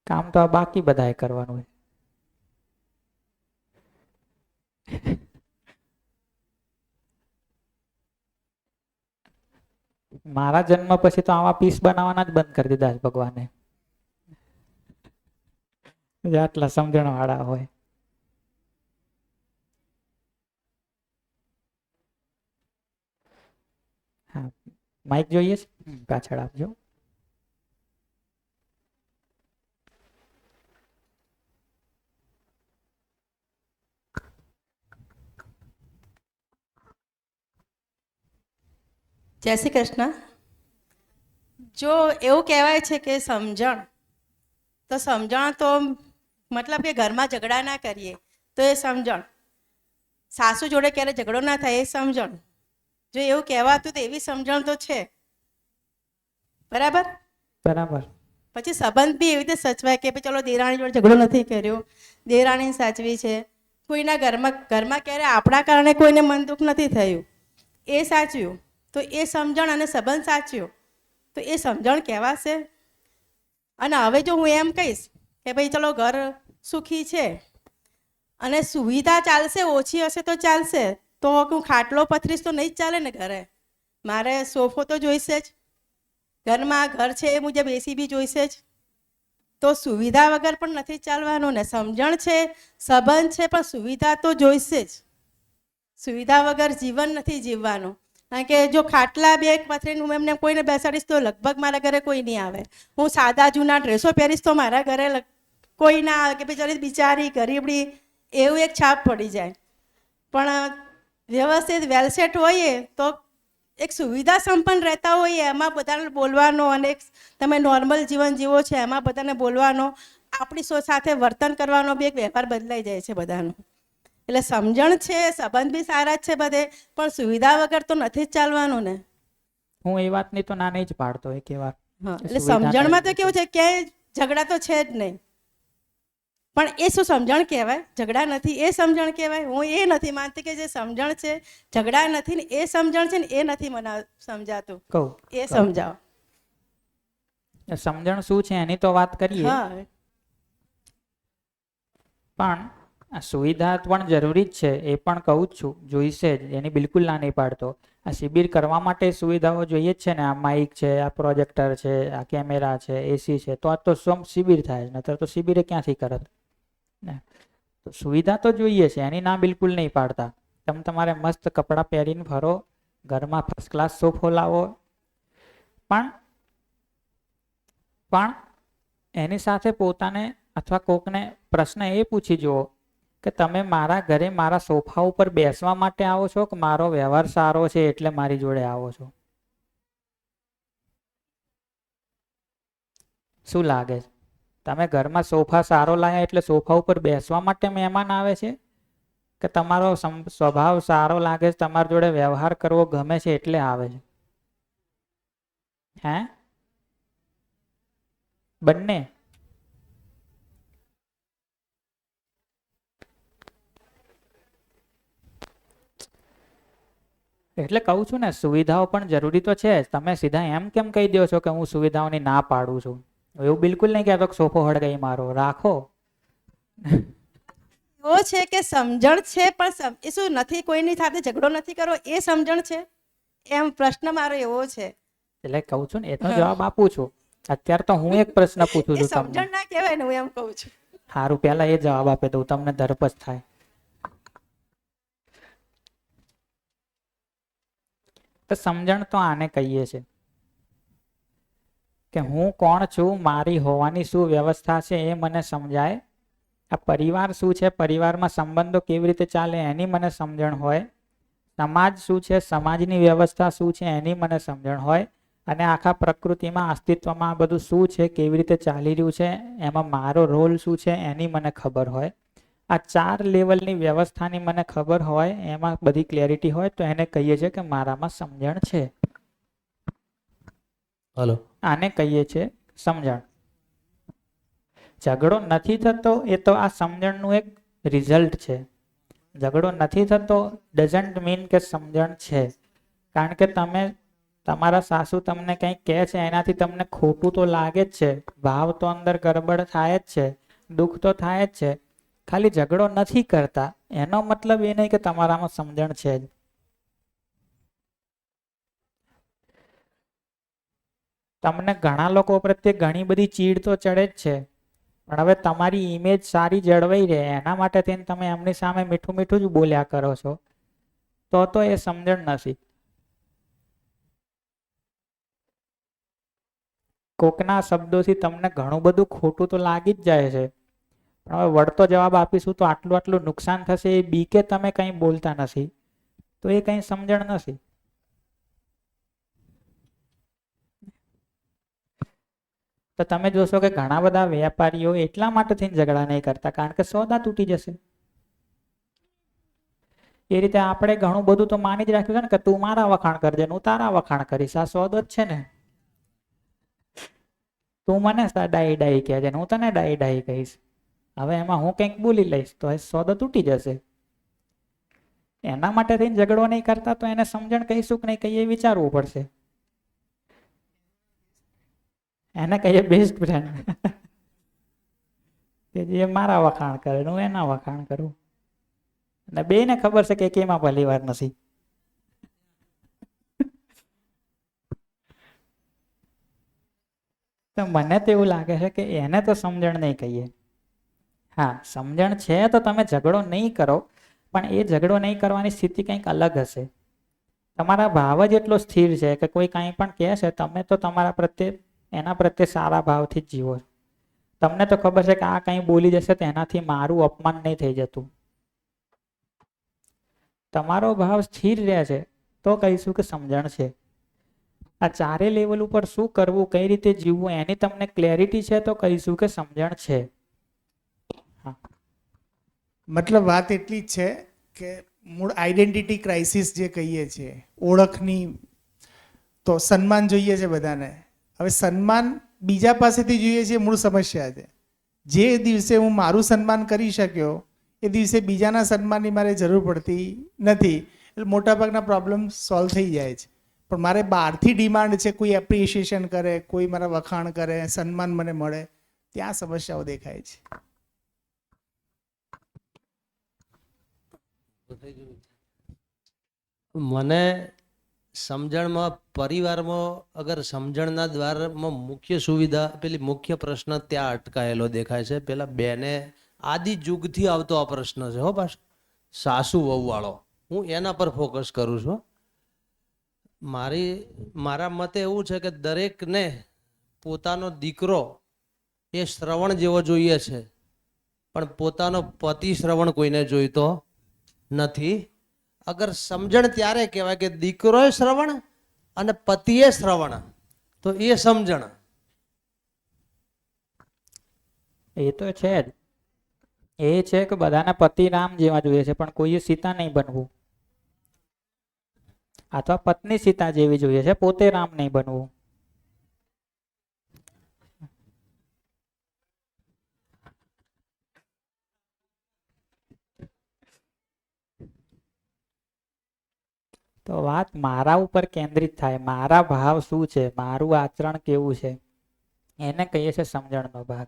કામ તો આ બાકી બધાએ કરવાનું હોય. મારા જન્મ પછી તો આવા પીસ બનાવવાના જ બંધ કરી દીધા છે ભગવાને, જે આટલા સમજણ વાળા હોય. હા, માઇક જોઈએ છે? પાછળ આપજો. જય શ્રી કૃષ્ણ. જો એવું કહેવાય છે કે સમજણ તો મતલબ કે ઘરમાં ઝઘડા ના કરીએ તો એ સમજણ. સાસુ જોડે ક્યારે ઝઘડો ના થાય એ સમજણ. જો એવું કહેવાતું તો એવી સમજણ તો છે, બરાબર? બરાબર. પછી સંબંધ બી એવી રીતે સચવાય કે ભાઈ ચલો દેરાણી જોડે ઝઘડો નથી કર્યો, દેરાણી સાચવી છે. કોઈના ઘરમાં ક્યારે આપણા કારણે કોઈને મન દુઃખ નથી થયું, એ સાચવ્યું, તો એ સમજણ અને સંબંધ સાચ્યો તો એ સમજણ કહેવાશે. અને હવે જો હું એમ કહીશ કે ભાઈ ચલો ઘર સુખી છે અને સુવિધા ચાલશે, ઓછી હશે તો ચાલશે, તો હું ખાટલો પથરીશ તો નહીં જ ચાલે ને ઘરે. મારે સોફો તો જોઈશે જ, ઘરમાં ઘર છે એ મુજબ એસી બી જોઈશે જ. તો સુવિધા વગર પણ નથી ચાલવાનું ને. સમજણ છે, સંબંધ છે, પણ સુવિધા તો જોઈશે જ. સુવિધા વગર જીવન નથી જીવવાનું. કારણ કે જો ખાટલા બે પથરીને હું એમને કોઈને બેસાડીશ તો લગભગ મારા ઘરે કોઈ નહીં આવે. હું સાદા જૂના ડ્રેસો પહેરીશ તો મારા ઘરે કોઈ ના આવે કે ભાઈ બિચારી ગરીબડી, એવું એક છાપ પડી જાય. પણ વ્યવસ્થિત વેલસેટ હોઈએ તો એક સુવિધા સંપન્ન રહેતા હોઈએ, એમાં બધાને બોલવાનો, અને એક તમે નોર્મલ જીવન જીવો છો એમાં બધાને બોલવાનો, આપણી સાથે વર્તન કરવાનો બી એક વ્યવહાર બદલાઈ જાય છે બધાનો. એટલે સમજણ છે, સંબંધ બી સારા જ છે બધે, પણ સુવિધા વગર તો નથી જ ચાલવાનું ને. હું એ વાતની તો ના નહીં જ પાડતો એક વાર. હા, એટલે સમજણમાં તો કેવું છે ક્યાંય ઝઘડા તો છે જ નહીં, પણ એ શું સમજણ કહેવાય? ઝઘડા નથી એ સમજણ કહેવાય? હું એ નથી માનતી કે જે સમજણ છે ઝઘડા નથી ને એ સમજણ છે ને એ નથી મને સમજાતું. કહું એ સમજાવો. સમજણ શું છે એની તો વાત કરીએ, હા, પણ આ સુવિધા પણ જરૂરી જ છે, એ પણ કહું જ છું, જોઈશે જ, એની બિલકુલ ના નહીં પાડતો. આ શિબિર કરવા માટે સુવિધાઓ જોઈએ જ છે ને. આ માઇક છે, આ પ્રોજેક્ટર છે, આ કેમેરા છે, એસી છે, તો આ તો શિબિર થાય, નતર તો શિબિરે ક્યાંથી કરત ને. તો સુવિધા તો જોઈએ છે, એની ના બિલકુલ નહીં પાડતા. તમે તમારે મસ્ત કપડાં પહેરીને ફરો, ઘરમાં ફર્સ્ટ ક્લાસ સોફો લાવો, પણ એની સાથે પોતાને અથવા કોકને પ્રશ્ન એ પૂછી જુઓ કે તમે મારા ઘરે મારા સોફા ઉપર બેસવા માટે આવો છો કે મારો વ્યવહાર સારો છે એટલે મારી જોડે આવો છો? શું લાગે છે? તમે ઘરમાં સોફા સારો લાયા એટલે સોફા ઉપર બેસવા માટે મહેમાન આવે છે, કે તમારો સ્વભાવ સારો લાગે છે, તમારી જોડે વ્યવહાર કરવો ગમે છે એટલે આવે છે? હે? બંને. એટલે કહું છું ને, સુવિધાઓ પણ જરૂરી તો છે જ. તમે સીધા એમ કેમ કહી દો છો કે હું સુવિધાઓની ના પાડું છું? એવું બિલકુલ નહીં કહેતો કે સોફો હળગાઈ મારો, રાખો. એવો છે કે સમજણ છે, પણ એ શું નથી, કોઈની સાથે ઝઘડો નથી કરવો એ સમજણ છે, એમ પ્રશ્ન મારો એવો છે. એટલે કહું છું ને, એનો જવાબ આપું છું. અત્યારે તો હું એક પ્રશ્ન પૂછું એ છું તમને. સમજણ ના કહેવાય ને, હું એમ કહું છું. સારું, પહેલા એ જવાબ આપી દઉં, તમને ધરપત થાય. તો સમજણ તો આને કહીએ છે કે હું કોણ છું, મારી હોવાની શું વ્યવસ્થા છે એ મને સમજાય. આ પરિવાર શું છે, પરિવારમાં સંબંધો કેવી રીતે ચાલે એની મને સમજણ હોય. સમાજ શું છે, સમાજની વ્યવસ્થા શું છે એની મને સમજણ હોય. અને આખા પ્રકૃતિમાં અસ્તિત્વમાં આ બધું શું છે, કેવી રીતે ચાલી રહ્યું છે, એમાં મારો રોલ શું છે એની મને ખબર હોય. આ 4 લેવલની વ્યવસ્થાની મને ખબર હોય, એમાં બધી ક્લેરિટી હોય, તો એને કહીએ છીએ કે મારામાં સમજણ છે. હલો, આને કહીએ છીએ સમજણ. ઝઘડો નથી થતો એ તો આ સમજણનું એક રિઝલ્ટ છે. ઝઘડો નથી થતો ડઝન્ટ મીન કે સમજણ છે. કારણ કે તમે તમારા સાસુ તમને કંઈક કહે છે એનાથી તમને ખોટું તો લાગે જ છે, ભાવ તો અંદર ગડબડ થાય જ છે, દુઃખ તો થાય જ છે. ખાલી ઝઘડો નથી કરતા એનો મતલબ એ નહીં કે તમારામાં સમજણ છે જ. તમને ઘણા લોકો પ્રત્યે ઘણી બધી ચીડ તો ચડે જ છે, પણ હવે તમારી ઇમેજ સારી જળવાઈ રહે એના માટે થઈને તમે એમની સામે મીઠું મીઠું જ બોલ્યા કરો છો, તો એ સમજણ નથી. કોકના શબ્દોથી તમને ઘણું બધું ખોટું તો લાગી જ જાય છે, પણ હવે વળતો જવાબ આપીશું તો આટલું આટલું નુકસાન થશે એ બીકે તમે કંઈ બોલતા નથી, તો એ કંઈ સમજણ નથી. તો તમે જોશો કે ઘણા બધા વેપારીઓ એટલા માટે થઈને ઝઘડા નહીં કરતા કારણ કે સોદા તૂટી જશે. એ રીતે આપણે ઘણું બધું તો માની જ રાખ્યું છે ને કે તું મારા વખાણ કરજે હું તારા વખાણ કરીશ, આ સોદો જ છે ને. તું મને ડાઈ ડાઈ કહેજે હું તને ડાઈ ડાઈ કહીશ, હવે એમાં હું કંઈક બોલી લઈશ તો એ સોદો તૂટી જશે. એના માટે થઈને ઝઘડો નહીં કરતા તો એને સમજણ કહીશું કે નહીં કહીએ વિચારવું પડશે. એને કહીએ બેસ્ટ ફ્રેન્ડ કે જે મારા વખાણ કરે હું એના વખાણ કરું, અને બેયને ખબર છે કે કેમાં પહેલી વાર નથી. તો મને તો એવું લાગે છે કે એને તો સમજણ નહીં કહીએ. હા, સમજણ છે તો તમે ઝઘડો નહીં કરો, પણ એ ઝઘડો નહીં કરવાની સ્થિતિ કંઈક અલગ હશે. તમારા ભાવ જ એટલો સ્થિર છે કે કોઈ કાંઈ પણ કહે છે તમે તો તમારા પ્રત્યે એના પ્રત્યે સારા ભાવથી જ જીવો. તમને તો ખબર છે કે આ કંઈ બોલી જશે તો એનાથી મારું અપમાન નહીં થઈ જતું. તમારો ભાવ સ્થિર રહે છે તો કહીશું કે સમજણ છે. આ ચારે લેવલ ઉપર શું કરવું, કઈ રીતે જીવવું એની તમને ક્લેરિટી છે તો કહીશું કે સમજણ છે. મતલબ વાત એટલી જ છે કે મૂળ આઈડેન્ટિટી ક્રાઇસિસ જે કહીએ છીએ, ઓળખની, તો સન્માન જોઈએ છે બધાને. હવે સન્માન બીજા પાસેથી જોઈએ છે, મૂળ સમસ્યા છે. જે દિવસે હું મારું સન્માન કરી શક્યો એ દિવસે બીજાના સન્માનની મારે જરૂર પડતી નથી, એટલે મોટાભાગના પ્રોબ્લેમ સોલ્વ થઈ જાય છે. પણ મારે બહારથી ડિમાન્ડ છે, કોઈ એપ્રિશિએશન કરે, કોઈ મારા વખાણ કરે, સન્માન મને મળે, ત્યાં સમસ્યાઓ દેખાય છે. મને સમજણમાં પરિવારમાં અગર સમજણના દ્વારમાં મુખ્ય સુવિધા પેલી મુખ્ય પ્રશ્ન ત્યાં અટકાયેલો દેખાય છે. પેલા બેને આદિ યુગથી આવતો આ પ્રશ્ન છે હો પાછો, સાસુ વહુ વાળો. હું એના પર ફોકસ કરું છું. મારા મતે એવું છે કે દરેકને પોતાનો દીકરો એ શ્રવણ જેવો જોઈએ છે, પણ પોતાનો પતિ શ્રવણ કોઈને જોઈતો નથી. અગર સમજણ ત્યારે કહેવાય કે દીકરોએ શ્રવણ અને પતિએ શ્રવણ, તો એ સમજણ. એ તો છે જ. એ છે કે બધાના પતિ રામ જેવા જોઈએ છે, પણ કોઈએ સીતા નહીં બનવું, અથવા પત્ની સીતા જેવી જોઈએ છે, પોતે રામ નહીં બનવું. તો વાત મારા ઉપર કેન્દ્રિત થાય, મારા ભાવ શું છે, મારું આચરણ કેવું છે, એને કહીએ છે સમજણનો ભાગ.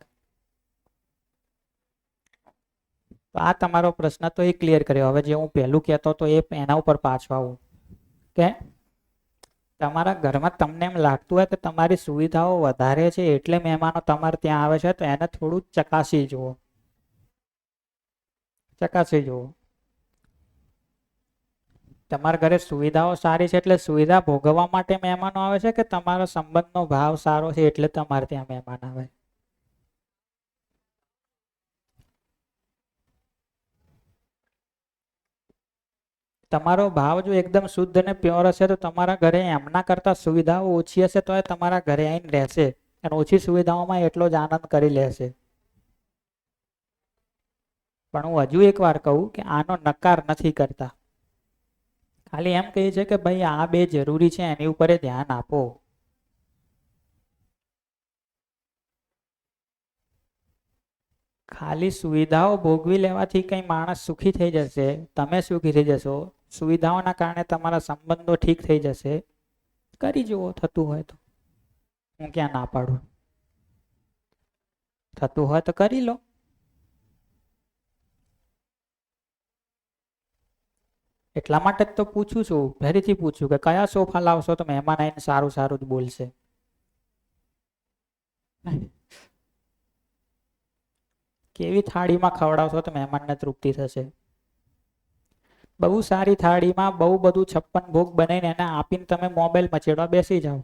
તો આ તમારો પ્રશ્ન તો એ ક્લિયર કર્યો. હવે જે હું પહેલું કહેતો તો એ એના ઉપર પાછો આવું કે તમારા ઘરમાં તમને એમ લાગતું હોય કે તમારી સુવિધાઓ વધારે છે એટલે મહેમાનો તમારે ત્યાં આવે છે, તો એને થોડું ચકાસી જુઓ. તમારા ઘરે સુવિધાઓ સારી છે એટલે સુવિધા ભોગવવા માટે મહેમાનો આવે છે, કે તમારો સંબંધનો ભાવ સારો છે એટલે તમારે ત્યાં મહેમાન આવે? તમારો ભાવ જો એકદમ શુદ્ધ અને પ્યોર હશે તો તમારા ઘરે એમના કરતા સુવિધાઓ ઓછી હશે તો એ તમારા ઘરે આવીને રહેશે અને ઓછી સુવિધાઓમાં એટલો જ આનંદ કરી લેશે. પણ હું હજુ એક વાર કહું કે આનો નકાર નથી કરતા, ખાલી એમ કહીએ છે કે ભાઈ આ બે જરૂરી છે, એની ઉપર ધ્યાન આપો. ખાલી સુવિધાઓ ભોગવી લેવાથી કઈ માણસ સુખી થઈ જશે, તમે સુખી થઈ જશો, સુવિધાઓના કારણે તમારા સંબંધો ઠીક થઈ જશે, કરી જુઓ થતું હોય તો. હું ક્યાં ના પાડું, થતું હોય તો કરી લો. એટલા માટે જ તો પૂછું છું, ફરીથી પૂછું કે કયા સોફા લાવશો તો મહેમાન આવીને સારું સારું જ બોલશે. કેવી થાળીમાં ખવડાવશો તો મહેમાનને તૃપ્તિ થશે? બહુ સારી થાળીમાં બહુ બધું 56 ભોગ બનાવીને એને આપીને તમે મોબાઈલ મચેડવા બેસી જાઓ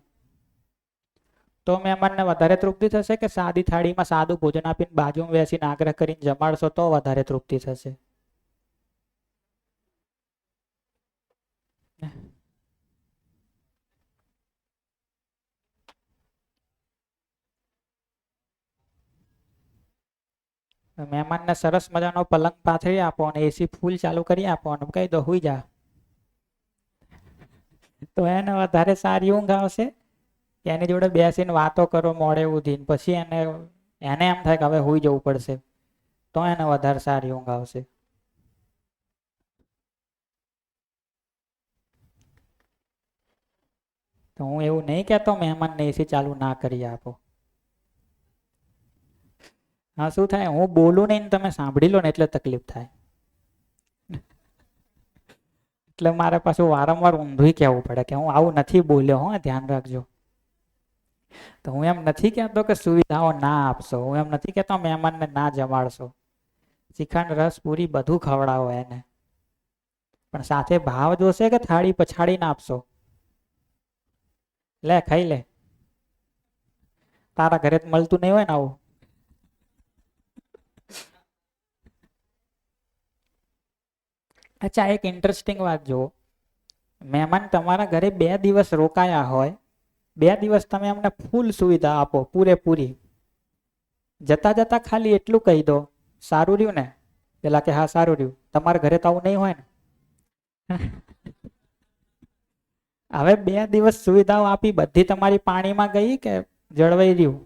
તો મહેમાનને વધારે તૃપ્તિ થશે, કે સાદી થાળીમાં સાદું ભોજન આપીને બાજુમાં બેસીને આગ્રહ કરીને જમાડશો તો વધારે તૃપ્તિ થશે? મહેમાનને સરસ મજાનો પલંગ પાથરી આપો અને એસી ફૂલ ચાલુ કરી આપો અને કહી દો હુઈ જા, તો એને વધારે સારી ઊંઘ આવશે? એની જોડે બેસીને વાતો કરો મોડે ઉધીને પછી એને એમ થાય કે હવે હુઈ જવું પડશે, તો એને વધારે સારી ઊંઘ આવશે. તો હું એવું નહીં કહેતો મહેમાનને એસી ચાલુ ના કરી આપો. હા, શું થાય, હું બોલું નહીં ને તમે સાંભળી લો ને એટલે તકલીફ થાય. એટલે મારે પાછું વારંવાર ઊંધું કહેવું પડે કે હું આવું નથી બોલ્યો, હો ધ્યાન રાખજો. તો હું એમ નથી કહેતો કે સુવિધાઓ ના આપશો, હું એમ નથી કહેતો મહેમાનને ના જમાડશો. શ્રીખંડ, રસ, પૂરી બધું ખવડાવો એને, પણ સાથે ભાવ જોશે કે થાળી પછાડીને આપશો? લે ખાઈ લે, તારા ઘરે જ મળતું નહીં હોય ને આવું. અચ્છા, એક ઇન્ટરેસ્ટિંગ વાત જુઓ, મહેમાન તમારા ઘરે 2 દિવસ રોકાયા હોય, 2 દિવસ તમે એમને ફૂલ સુવિધા આપો પૂરેપૂરી, જતા જતા ખાલી એટલું કહી દો સારું રહ્યું ને, પેલા કે હા સારું રહ્યું. તમારા ઘરે તો આવું નહીં હોય ને. હવે 2 દિવસ સુવિધાઓ આપી, બધી તમારી પાણીમાં ગઈ કે જળવાઈ રહ્યું?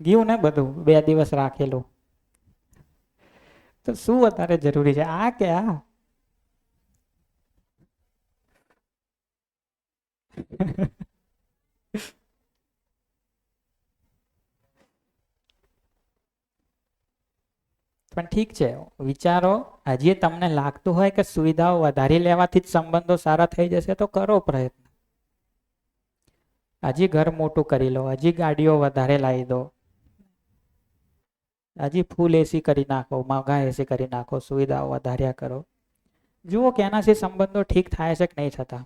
ગયું ને બધું 2 દિવસ રાખેલું. તો શું વધારે જરૂરી છે, આ કે આ? પણ ઠીક છે, વિચારો. હજી તમને લાગતું હોય કે સુવિધાઓ વધારી લેવાથી જ સંબંધો સારા થઈ જશે તો કરો પ્રયત્ન. હજી ઘર મોટું કરી લો, હજી ગાડીઓ વધારે લાવી દો, હજી ફૂલ એસી કરી નાખો, મોંઘા એસી કરી નાખો, સુવિધાઓ વધાર્યા કરો. જુઓ કે એનાથી સંબંધો ઠીક થાય છે કે નહીં થતા.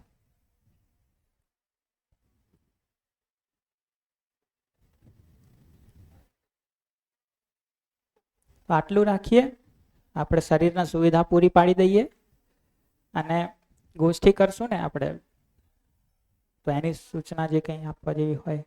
આટલું રાખીએ, આપણે શરીરના સુવિધા પૂરી પાડી દઈએ અને ગોષ્ઠી કરશું ને આપણે, તો એની સૂચના જે કંઈ આપવા જેવી હોય